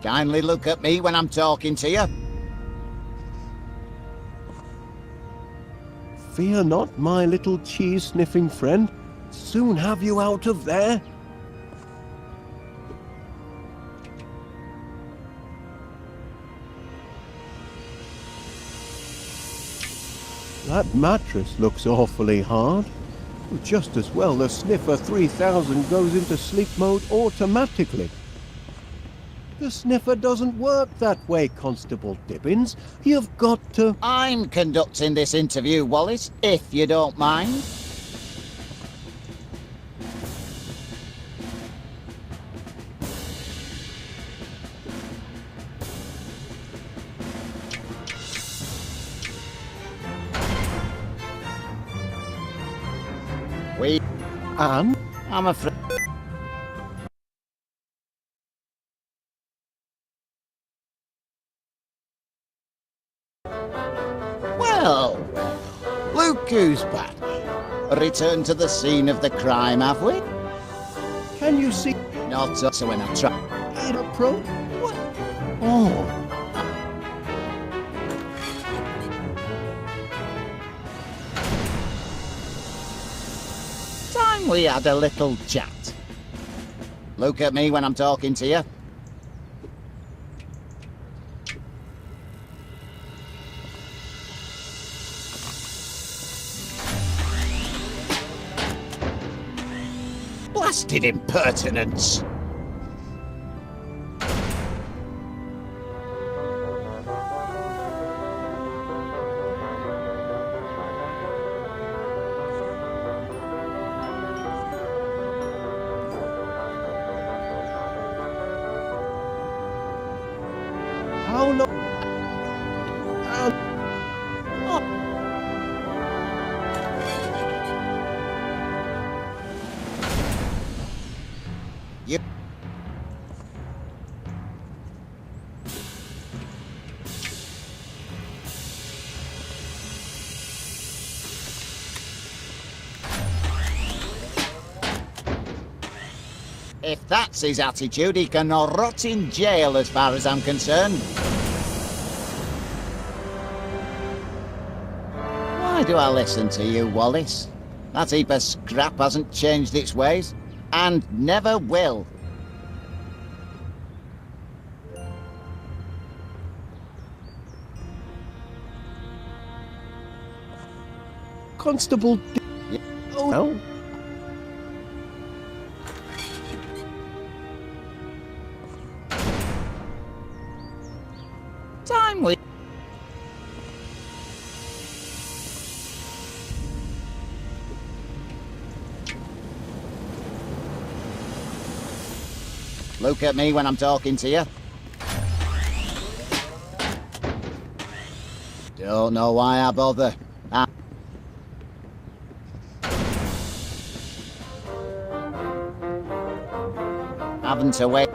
[SPEAKER 10] Kindly look at me when I'm talking to you.
[SPEAKER 1] Fear not, my little cheese-sniffing friend. Soon have you out of there. That mattress looks awfully hard. Just as well the Sniffer 3000 goes into sleep mode automatically. The Sniffer doesn't work that way, Constable Dibbins. You've got to...
[SPEAKER 10] I'm conducting this interview, Wallace, if you don't mind.
[SPEAKER 1] Anne?
[SPEAKER 10] I'm afraid... Well, look who's back. Return to the scene of the crime, have we?
[SPEAKER 1] Can you see...
[SPEAKER 10] Not so when I try...
[SPEAKER 1] In a pro... What? Oh...
[SPEAKER 10] Time we had a little chat. Look at me when I'm talking to you. Blasted impertinence!
[SPEAKER 1] How long...
[SPEAKER 10] You... If that's his attitude, he can rot in jail as far as I'm concerned. Why do I listen to you, Wallace? That heap of scrap hasn't changed its ways, and never will.
[SPEAKER 1] Constable Oh no.
[SPEAKER 10] Timely. Look at me when I'm talking to you. Don't know why I bother. Having to wait.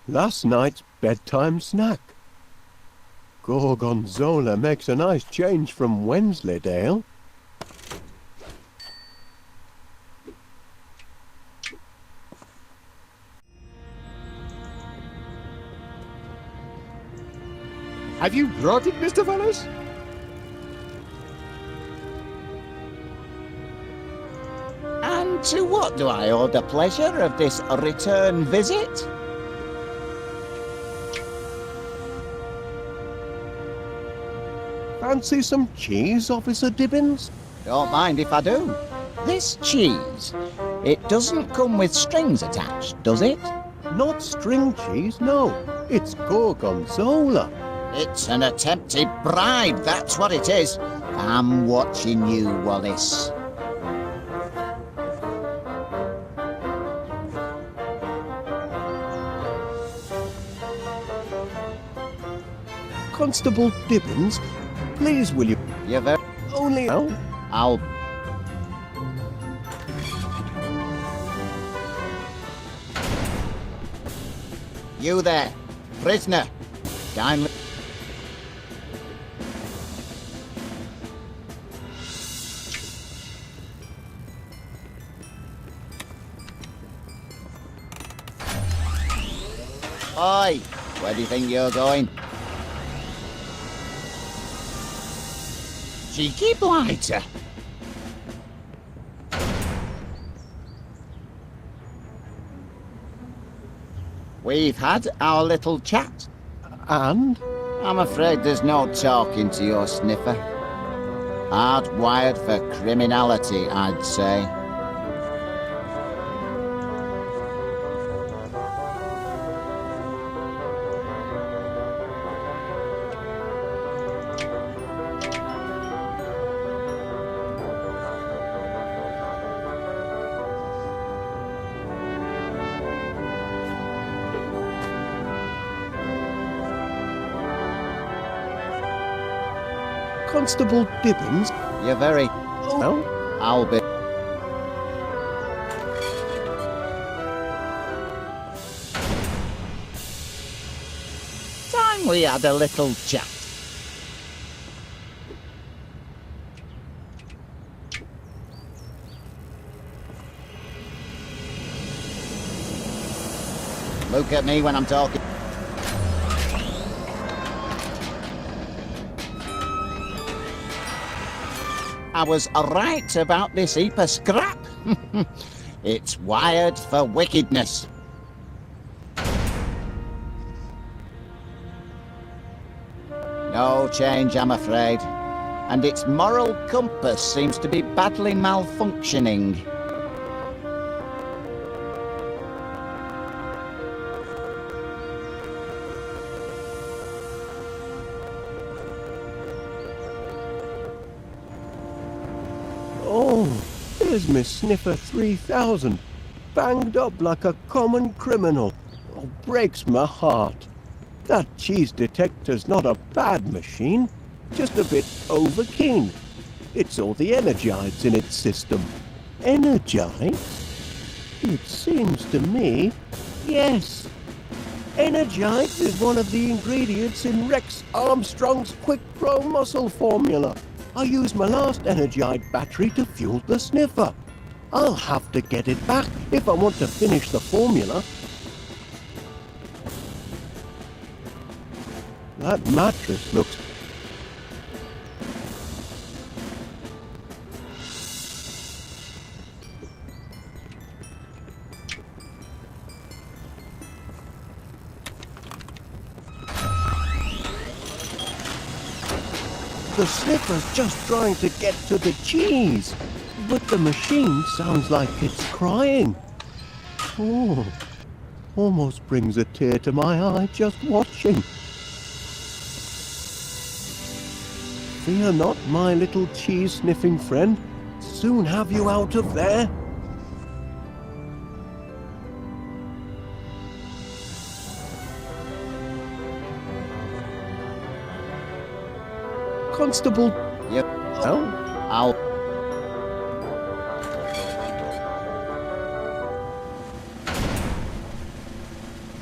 [SPEAKER 1] Last night's bedtime snack. Gorgonzola makes a nice change from Wensleydale.
[SPEAKER 11] Have you brought it, Mr. Wallace?
[SPEAKER 10] And to what do I owe the pleasure of this return visit?
[SPEAKER 1] Fancy some cheese, Officer Dibbins?
[SPEAKER 10] Don't mind if I do. This cheese, it doesn't come with strings attached, does it?
[SPEAKER 1] Not string cheese, no. It's Gorgonzola.
[SPEAKER 10] It's an attempted bribe, that's what it is. I'm watching you, Wallace.
[SPEAKER 1] Constable Dibbins, please will you...
[SPEAKER 10] You're very...
[SPEAKER 1] Only... Oh?
[SPEAKER 10] I'll... You there, prisoner. Kindly... Oi, where do you think you're going? Cheeky blighter. We've had our little chat.
[SPEAKER 1] And?
[SPEAKER 10] I'm afraid there's no talking to your sniffer. Hardwired for criminality, I'd say.
[SPEAKER 1] Constable Dibbins?
[SPEAKER 10] You're very...
[SPEAKER 1] Oh, no?
[SPEAKER 10] I'll be... Time we had a little chat. Look at me when I'm talking. I was right about this heap of scrap. It's wired for wickedness. No change, I'm afraid. And its moral compass seems to be badly malfunctioning.
[SPEAKER 1] Oh, there's Miss Sniffer 3000, banged up like a common criminal. Oh, breaks my heart. That cheese detector's not a bad machine, just a bit overkeen. It's all the energides in its system. Energides? It seems to me, yes. Energides is one of the ingredients in Rex Armstrong's Quick Pro Muscle formula. I used my last Energide battery to fuel the sniffer. I'll have to get it back if I want to finish the formula. That mattress looks The sniffer's just trying to get to the cheese, but the machine sounds like it's crying. Oh, almost brings a tear to my eye just watching. Fear not, my little cheese-sniffing friend. Soon have you out of there. Constable.
[SPEAKER 10] Yep.
[SPEAKER 1] Oh.
[SPEAKER 10] I'll...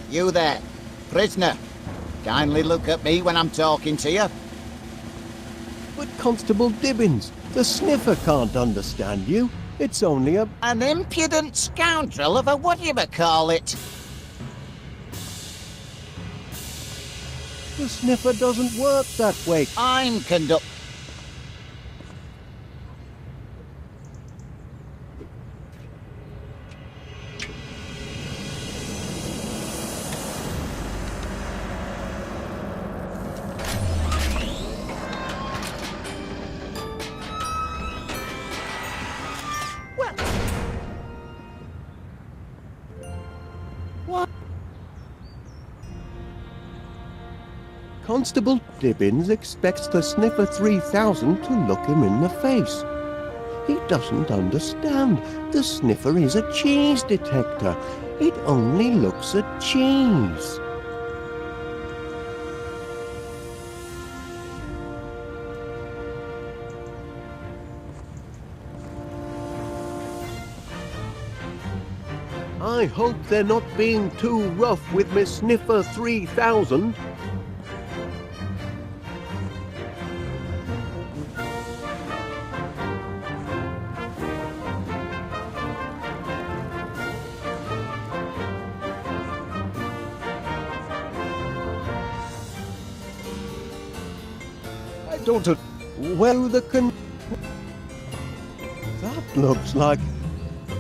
[SPEAKER 10] You there, prisoner. Kindly look at me when I'm talking to you.
[SPEAKER 1] But Constable Dibbins, the sniffer can't understand you. It's only
[SPEAKER 10] an impudent scoundrel of a whatchamacallit.
[SPEAKER 1] The sniffer doesn't work that way.
[SPEAKER 10] I'm conduct...
[SPEAKER 1] Constable Dibbins expects the Sniffer 3000 to look him in the face. He doesn't understand. The Sniffer is a cheese detector. It only looks at cheese. I hope they're not being too rough with Miss Sniffer 3000. Don't well the that looks like,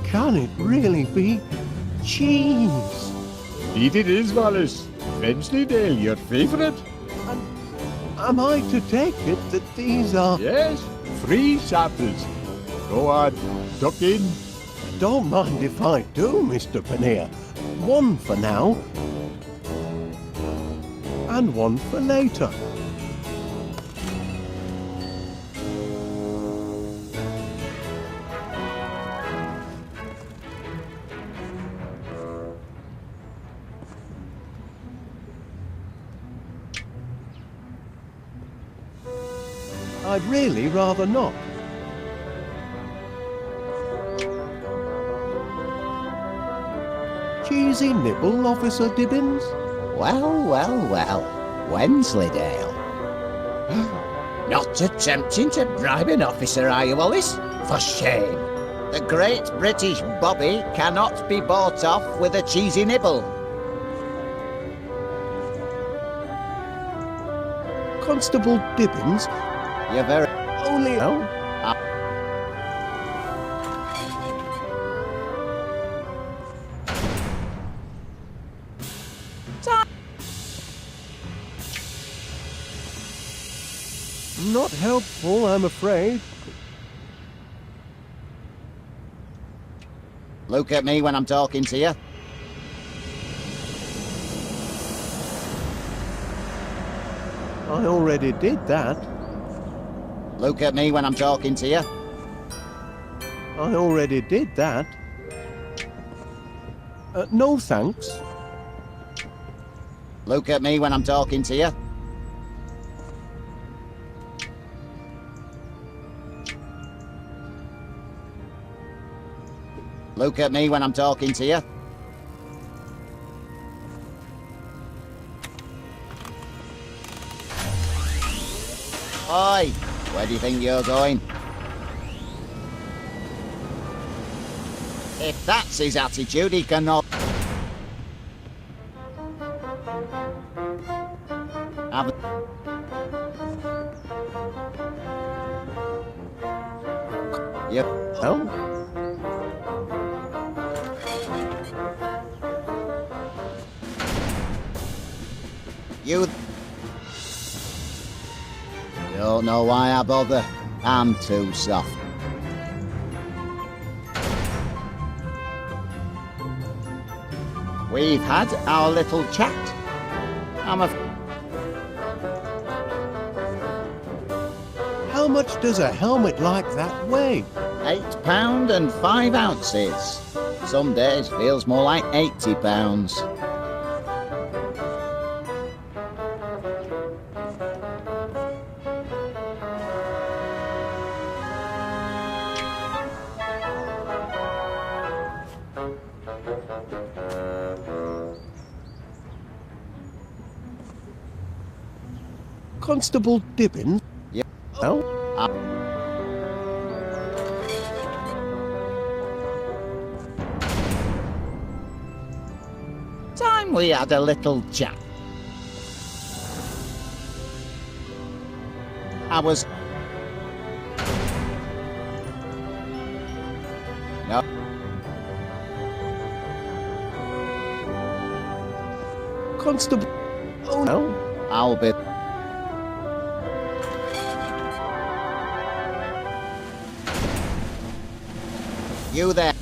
[SPEAKER 1] can it really be cheese?
[SPEAKER 7] Indeed it is, Wallace. Wensleydale, your favourite?
[SPEAKER 1] Am I to take it that these are...
[SPEAKER 7] Yes, free samples. Go on, duck in.
[SPEAKER 1] Don't mind if I do, Mr. Paneer. One for now, and one for later. I'd really rather not. Cheesy nibble, Officer Dibbins?
[SPEAKER 10] Well, well, well. Wensleydale. Not attempting to bribe an officer, are you, Wallace? For shame. The great British Bobby cannot be bought off with a cheesy nibble.
[SPEAKER 1] Constable Dibbins?
[SPEAKER 10] You're very...
[SPEAKER 1] Only... Oh. Not helpful, I'm afraid.
[SPEAKER 10] Look at me when I'm talking to you.
[SPEAKER 1] I already did that.
[SPEAKER 10] Look at me when I'm talking to you.
[SPEAKER 1] I already did that. No thanks.
[SPEAKER 10] Look at me when I'm talking to you. Look at me when I'm talking to you. Oi! Where do you think you're going? If that's his attitude, he cannot... Have... Yep.
[SPEAKER 1] Oh?
[SPEAKER 10] You... Don't know why I bother. I'm too soft. We've had our little chat.
[SPEAKER 1] How much does a helmet like that weigh?
[SPEAKER 10] £8 and 5 ounces. Some days feels more like 80 pounds.
[SPEAKER 1] Constable Dibbins?
[SPEAKER 10] Yep.
[SPEAKER 1] Oh?
[SPEAKER 10] Time we had a little chat. I was... No.
[SPEAKER 1] Constable... Oh no.
[SPEAKER 10] I'll be... You there.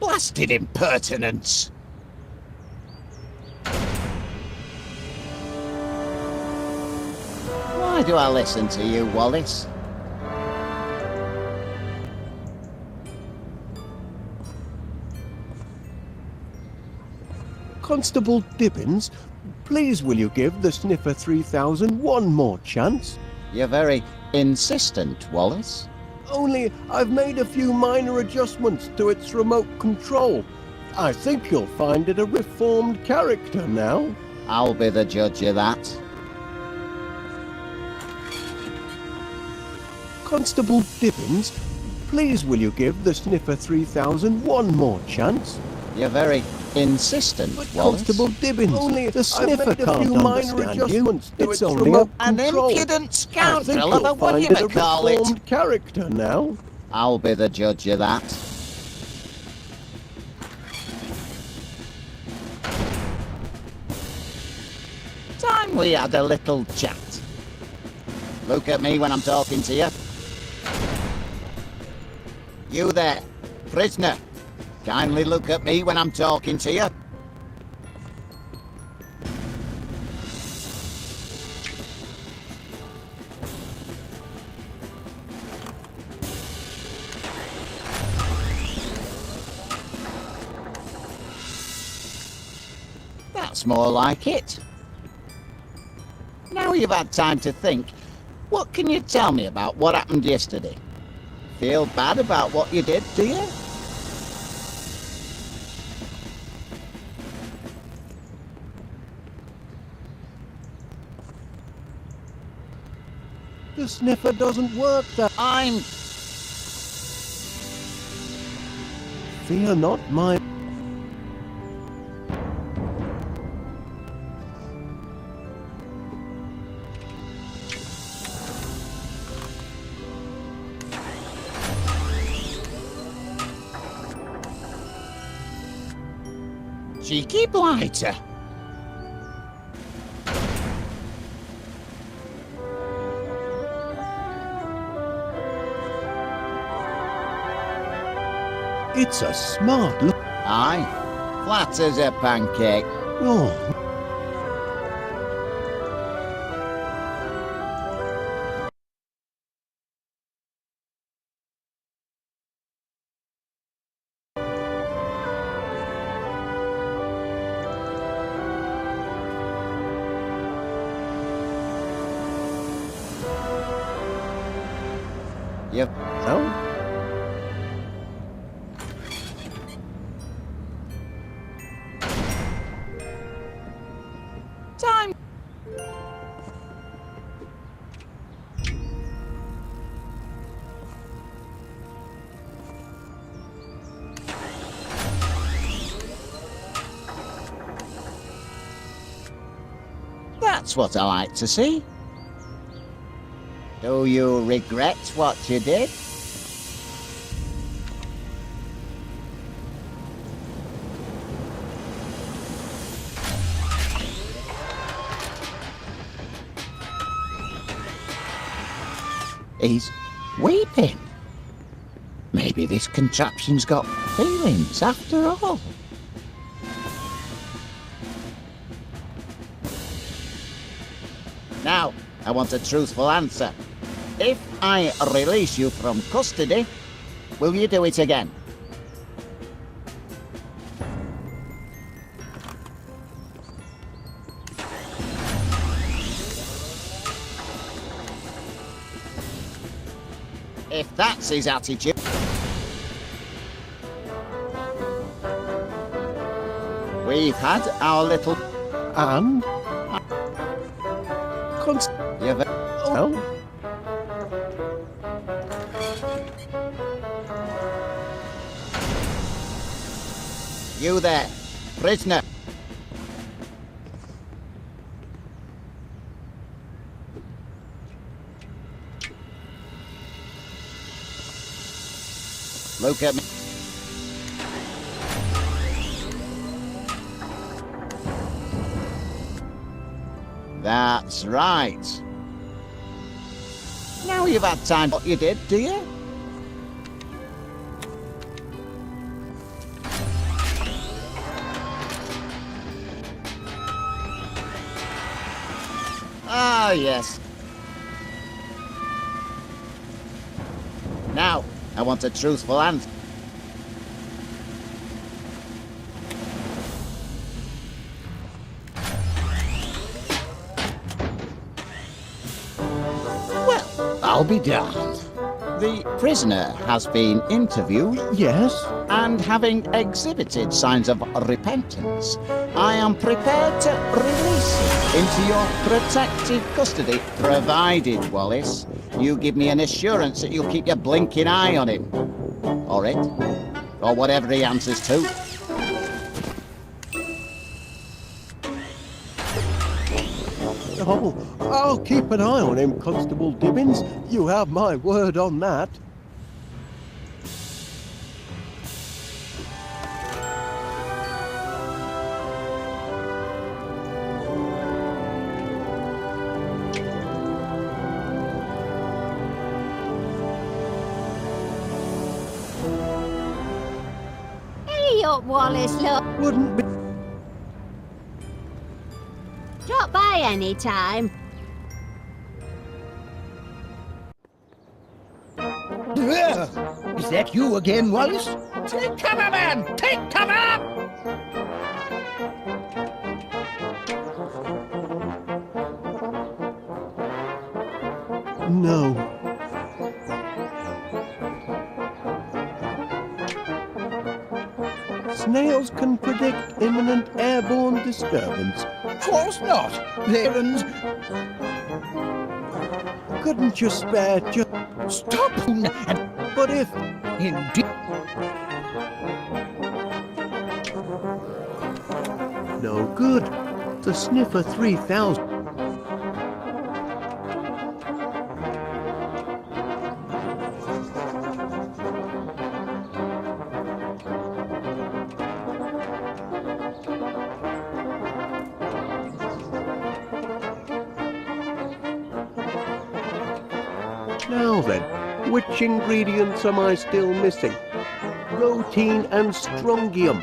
[SPEAKER 10] Blasted impertinence! Why do I listen to you, Wallace?
[SPEAKER 1] Constable Dibbins, please will you give the Sniffer 3000 one more chance?
[SPEAKER 10] You're very insistent, Wallace.
[SPEAKER 1] Only I've made a few minor adjustments to its remote control. I think you'll find it a reformed character now.
[SPEAKER 10] I'll be the judge of that.
[SPEAKER 1] Constable Dibbins, please will you give the Sniffer 3000 one more chance?
[SPEAKER 10] You're very insistent,
[SPEAKER 1] But
[SPEAKER 10] Wallace.
[SPEAKER 1] Constable Dibbins, only the Sniffer can't understand you. It's only a
[SPEAKER 10] An
[SPEAKER 1] control.
[SPEAKER 10] impudent
[SPEAKER 1] I think
[SPEAKER 10] scoundrel of
[SPEAKER 1] you'll
[SPEAKER 10] a what
[SPEAKER 1] find
[SPEAKER 10] you
[SPEAKER 1] it a
[SPEAKER 10] call it.
[SPEAKER 1] reformed character now.
[SPEAKER 10] I'll be the judge of that. Time we had a little chat. Look at me when I'm talking to you. You there, prisoner. Kindly look at me when I'm talking to you. That's more like it. Now you've had time to think, what can you tell me about what happened yesterday? Feel bad about what you did, do you?
[SPEAKER 1] The Sniffer doesn't work that... Fear not my...
[SPEAKER 10] Cheeky blighter.
[SPEAKER 1] It's a smart look.
[SPEAKER 10] Aye, flat as a pancake.
[SPEAKER 1] Oh,
[SPEAKER 10] Yep.
[SPEAKER 1] no?
[SPEAKER 10] Time. That's what I like to see. Do you regret what you did? He's weeping. Maybe this contraption's got feelings after all. Now, I want a truthful answer. If I release you from custody, will you do it again? If that's his attitude... We've had our little...
[SPEAKER 1] And?
[SPEAKER 10] You've...
[SPEAKER 1] Oh?
[SPEAKER 10] You there, prisoner. Look at me. That's right. Now you've had time what you did, do you? Ah, yes. Now, I want a truthful answer. Well, I'll be damned. The prisoner has been interviewed.
[SPEAKER 1] Yes?
[SPEAKER 10] And having exhibited signs of repentance, I am prepared to release him into your protective custody, provided, Wallace, you give me an assurance that you'll keep your blinking eye on him. Or it. Or whatever he answers to.
[SPEAKER 1] Oh, I'll keep an eye on him, Constable Dibbins. You have my word on that.
[SPEAKER 2] Hey up, Wallace, look.
[SPEAKER 1] Wouldn't be...
[SPEAKER 2] Drop by any time.
[SPEAKER 9] Is that you again, Wallace? Take cover, man! Take cover!
[SPEAKER 1] No. Snails can predict imminent airborne disturbance.
[SPEAKER 9] Of course not. There's...
[SPEAKER 1] Couldn't you spare just...
[SPEAKER 9] Stop!
[SPEAKER 1] But if...
[SPEAKER 9] Indeed.
[SPEAKER 1] No good. The Sniffer 3000... Now then, which ingredients am I still missing? Protein and strontium.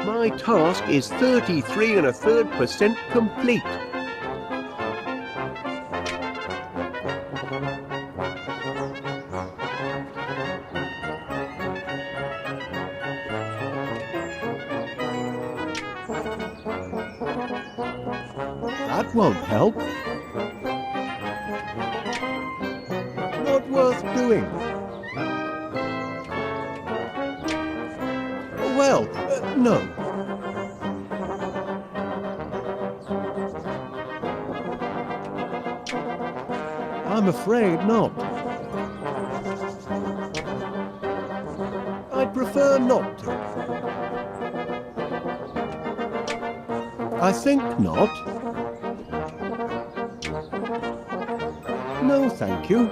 [SPEAKER 1] My task is 33 1/3% complete. That won't help. Not worth doing. Well, no. I'm afraid not. I'd prefer not to. I think not. No, thank you.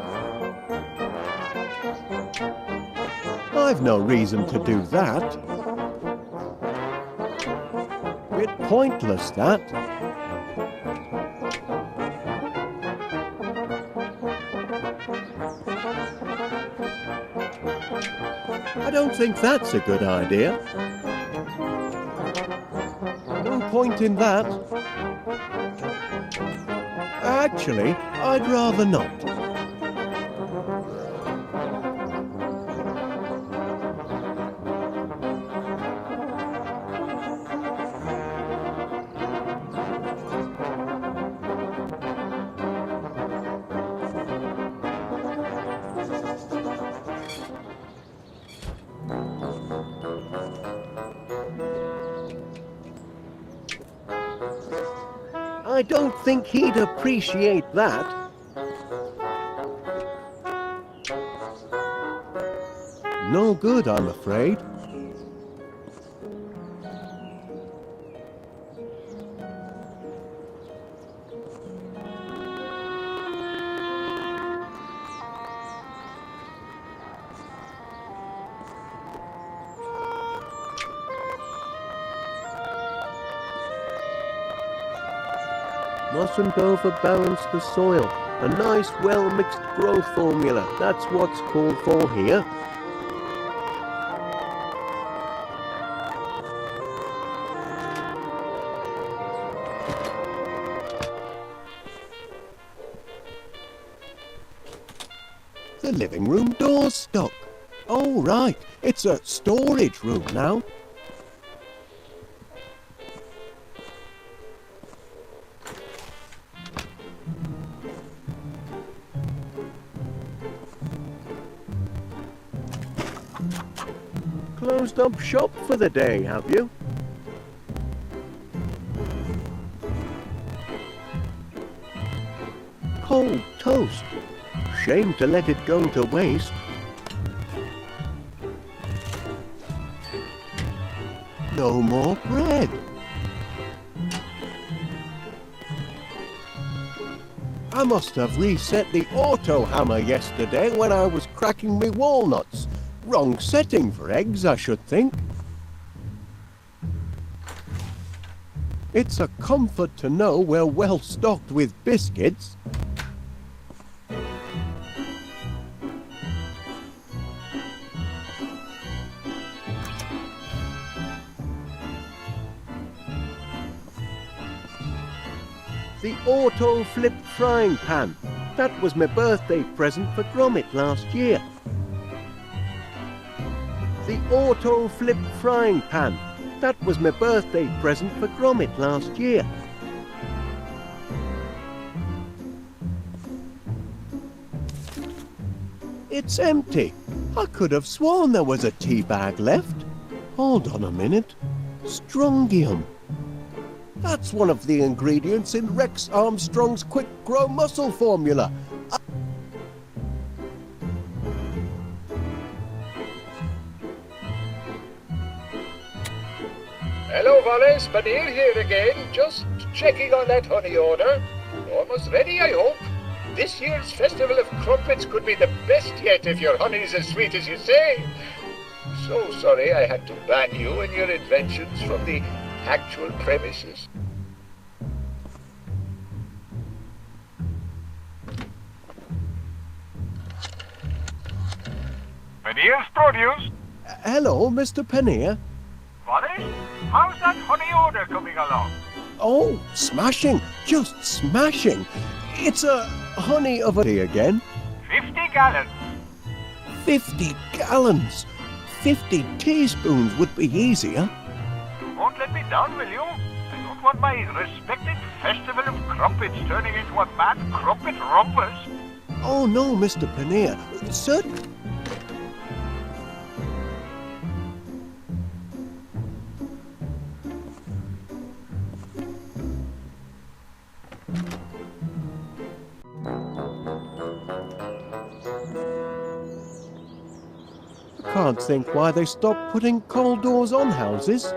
[SPEAKER 1] I've no reason to do that. Bit pointless, that. I don't think that's a good idea. No point in that. Actually, I'd rather not. I don't think he'd appreciate that. No good, I'm afraid. Mustn't overbalance the soil. A nice, well-mixed growth formula. That's what's called for here. The living room door's stuck. Oh, right. It's a storage room now. Closed up shop for the day, have you? Cold toast. Shame to let it go to waste. No more bread. I must have reset the auto hammer yesterday when I was cracking me walnuts. Wrong setting for eggs, I should think. It's a comfort to know we're well stocked with biscuits. The auto flip frying pan. That was my birthday present for Gromit last year. The auto flip frying pan. That was my birthday present for Gromit last year. It's empty. I could have sworn there was a tea bag left. Hold on a minute. Strongium. That's one of the ingredients in Rex Armstrong's Quick Grow Muscle formula.
[SPEAKER 6] Hello, Wallace, Paneer here again. Just checking on that honey order. Almost ready, I hope. This year's Festival of Crumpets could be the best yet if your honey's as sweet as you say. So sorry I had to ban you and your inventions from the actual premises.
[SPEAKER 5] Paneer's produce.
[SPEAKER 1] Hello, Mr. Paneer.
[SPEAKER 5] Wallace, how's that honey order coming along?
[SPEAKER 1] Oh, smashing. Just smashing. It's a honey of a tea again.
[SPEAKER 5] 50 gallons.
[SPEAKER 1] 50 gallons. 50 teaspoons would be easier.
[SPEAKER 5] You won't let me down, will you? I don't want my respected Festival of Crumpets turning into a mad crumpet rumpus.
[SPEAKER 1] Oh, no, Mr. Paneer. Sir... I can't think why they stopped putting cold doors on houses.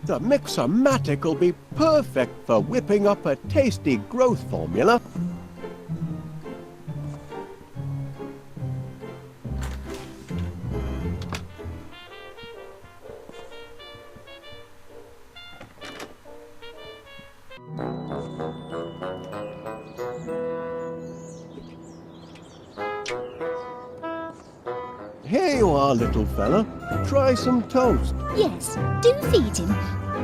[SPEAKER 1] The Mixomatic will be perfect for whipping up a tasty growth formula. Here you are, little fella. Try some toast.
[SPEAKER 3] Yes, do feed him.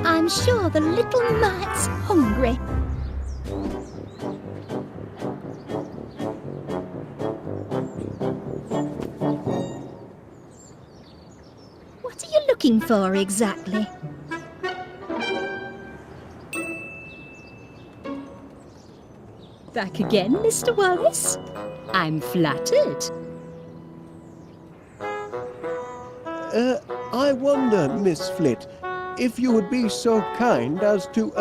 [SPEAKER 3] I'm sure the little mite's hungry. What are you looking for exactly? Back again, Mr. Wallace? I'm flattered.
[SPEAKER 1] I wonder, Miss Flit, if you would be so kind as to,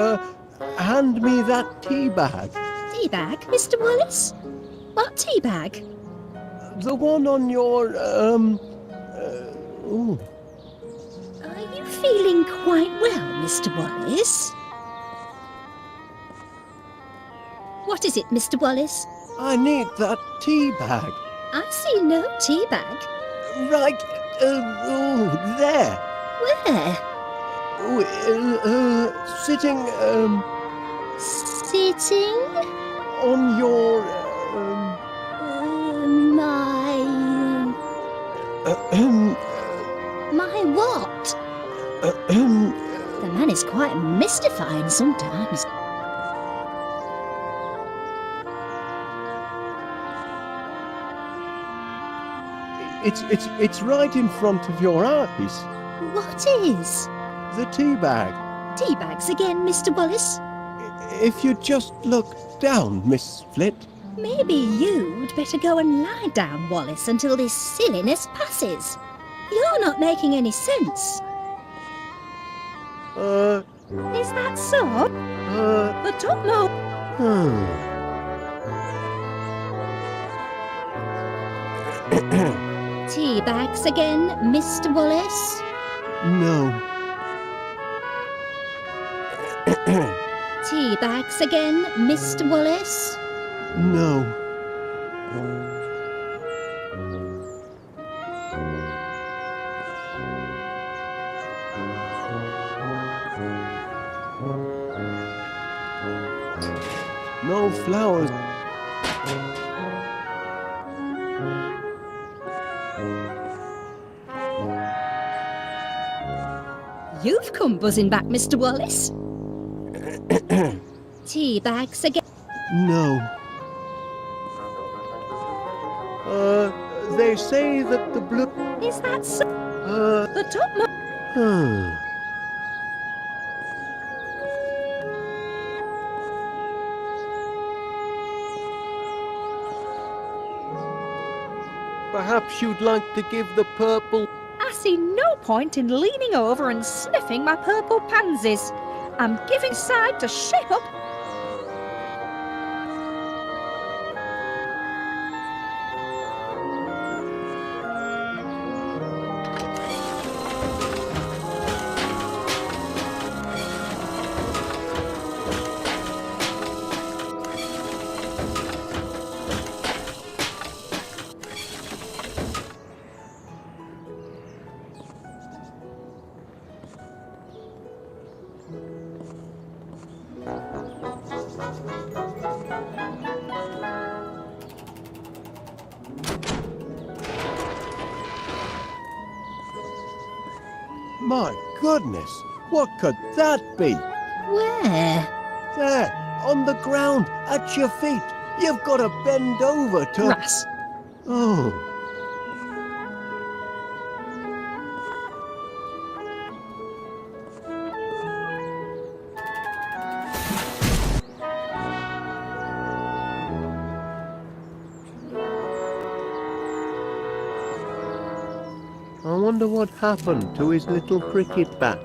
[SPEAKER 1] hand me that tea bag.
[SPEAKER 3] Tea bag, Mr. Wallace? What tea bag?
[SPEAKER 1] The one on your, ooh.
[SPEAKER 3] Are you feeling quite well, Mr. Wallace? What is it, Mr. Wallace?
[SPEAKER 1] I need that tea bag.
[SPEAKER 3] I see no tea bag.
[SPEAKER 1] Right, there.
[SPEAKER 3] Where?
[SPEAKER 1] Sitting,
[SPEAKER 3] Sitting?
[SPEAKER 1] on your,
[SPEAKER 3] My what? The man is quite mystifying sometimes.
[SPEAKER 1] It's right in front of your eyes.
[SPEAKER 3] What is?
[SPEAKER 1] The tea bag.
[SPEAKER 3] Tea bags again, Mr. Wallace?
[SPEAKER 1] If you just look down, Miss Flit.
[SPEAKER 3] Maybe you'd better go and lie down, Wallace, until this silliness passes. You're not making any sense. Is that so? I don't know. Tea bags again, Mr. Wallace?
[SPEAKER 1] No.
[SPEAKER 3] Tea bags again, Mr. Wallace?
[SPEAKER 1] No. No flowers.
[SPEAKER 3] You've come buzzing back, Mr. Wallace. Tea bags again.
[SPEAKER 1] No. They say that the blue...
[SPEAKER 3] Is that so? I don't know.
[SPEAKER 1] Perhaps you'd like to give the purple...
[SPEAKER 8] I see no point in leaning over and sniffing my purple pansies. I'm giving side to shape up.
[SPEAKER 1] My goodness, what could that be?
[SPEAKER 3] Where?
[SPEAKER 1] There, on the ground, at your feet. You've got to bend over to...
[SPEAKER 3] Grass.
[SPEAKER 1] Oh. I wonder what happened to his little cricket bat.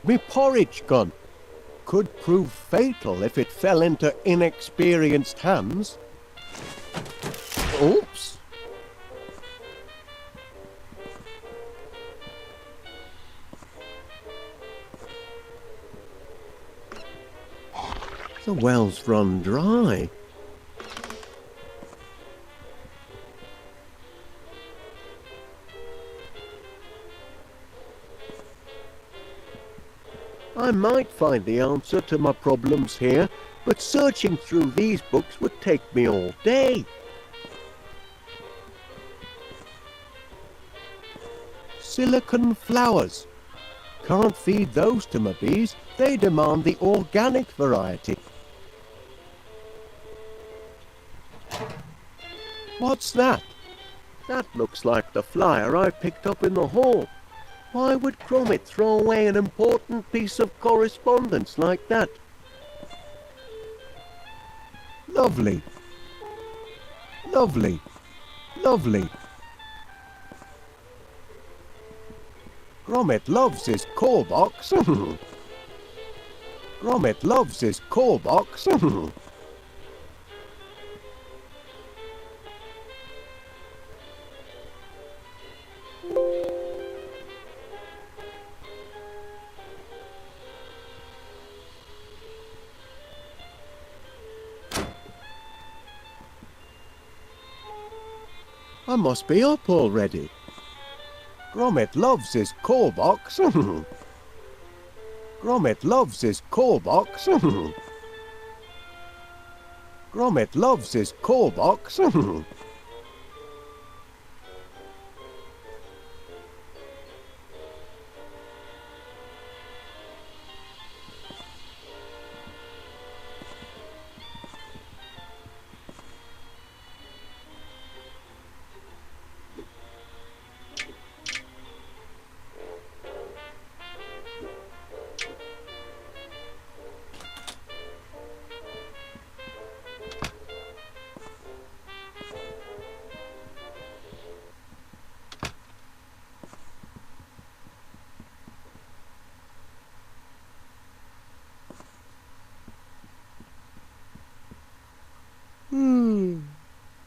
[SPEAKER 1] me porridge gun. Could prove fatal if it fell into inexperienced hands. Oops. The well's run dry. I might find the answer to my problems here, but searching through these books would take me all day. Silicon flowers. Can't feed those to my bees. They demand the organic variety. What's that? That looks like the flyer I picked up in the hall. Why would Gromit throw away an important piece of correspondence like that? Lovely. Lovely. Lovely. Gromit loves his core box. Gromit loves his core box. I must be up already. Gromit loves his core box. Gromit loves his core box. Gromit loves his core box.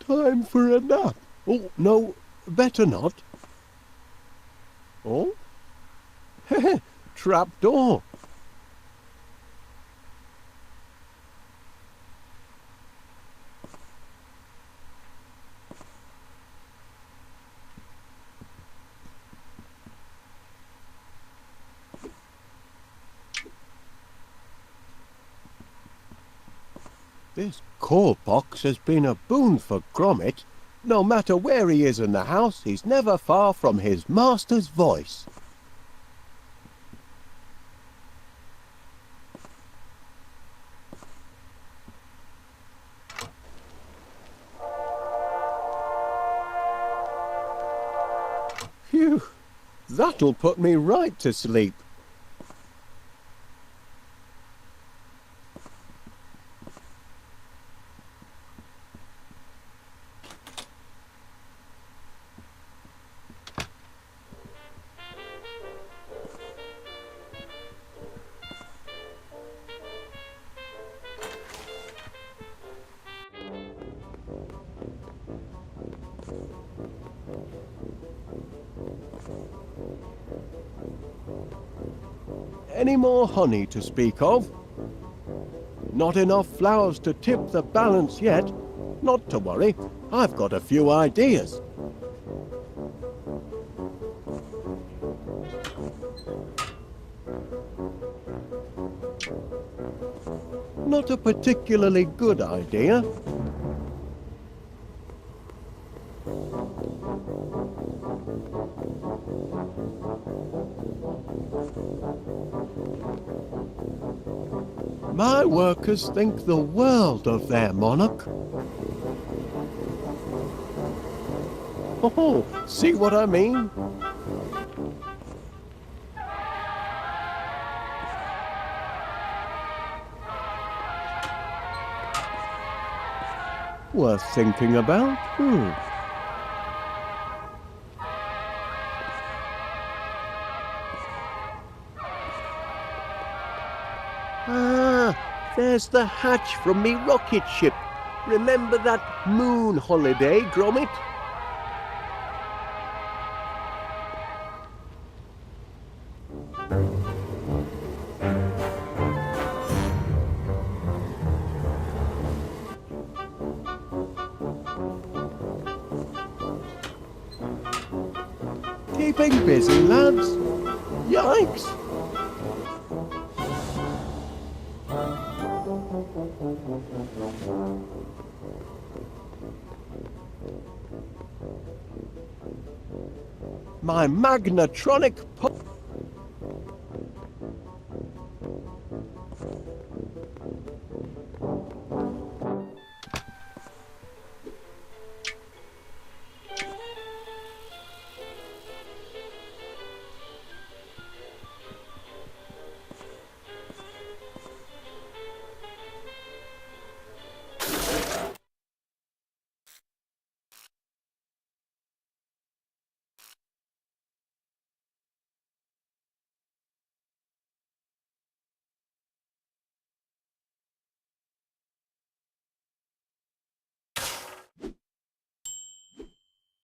[SPEAKER 1] Time for a nap. Oh, no, better not. Oh? Trap door. This core box has been a boon for Gromit. No matter where he is in the house, he's never far from his master's voice. Phew, that'll put me right to sleep. Any more honey to speak of? Not enough flowers to tip the balance yet. Not to worry, I've got a few ideas. Not a particularly good idea. My workers think the world of their monarch. Oh, see what I mean? Worth thinking about. Ah, there's the hatch from me rocket ship. Remember that moon holiday, Gromit? Keeping busy, lads. Yikes! My magnetronic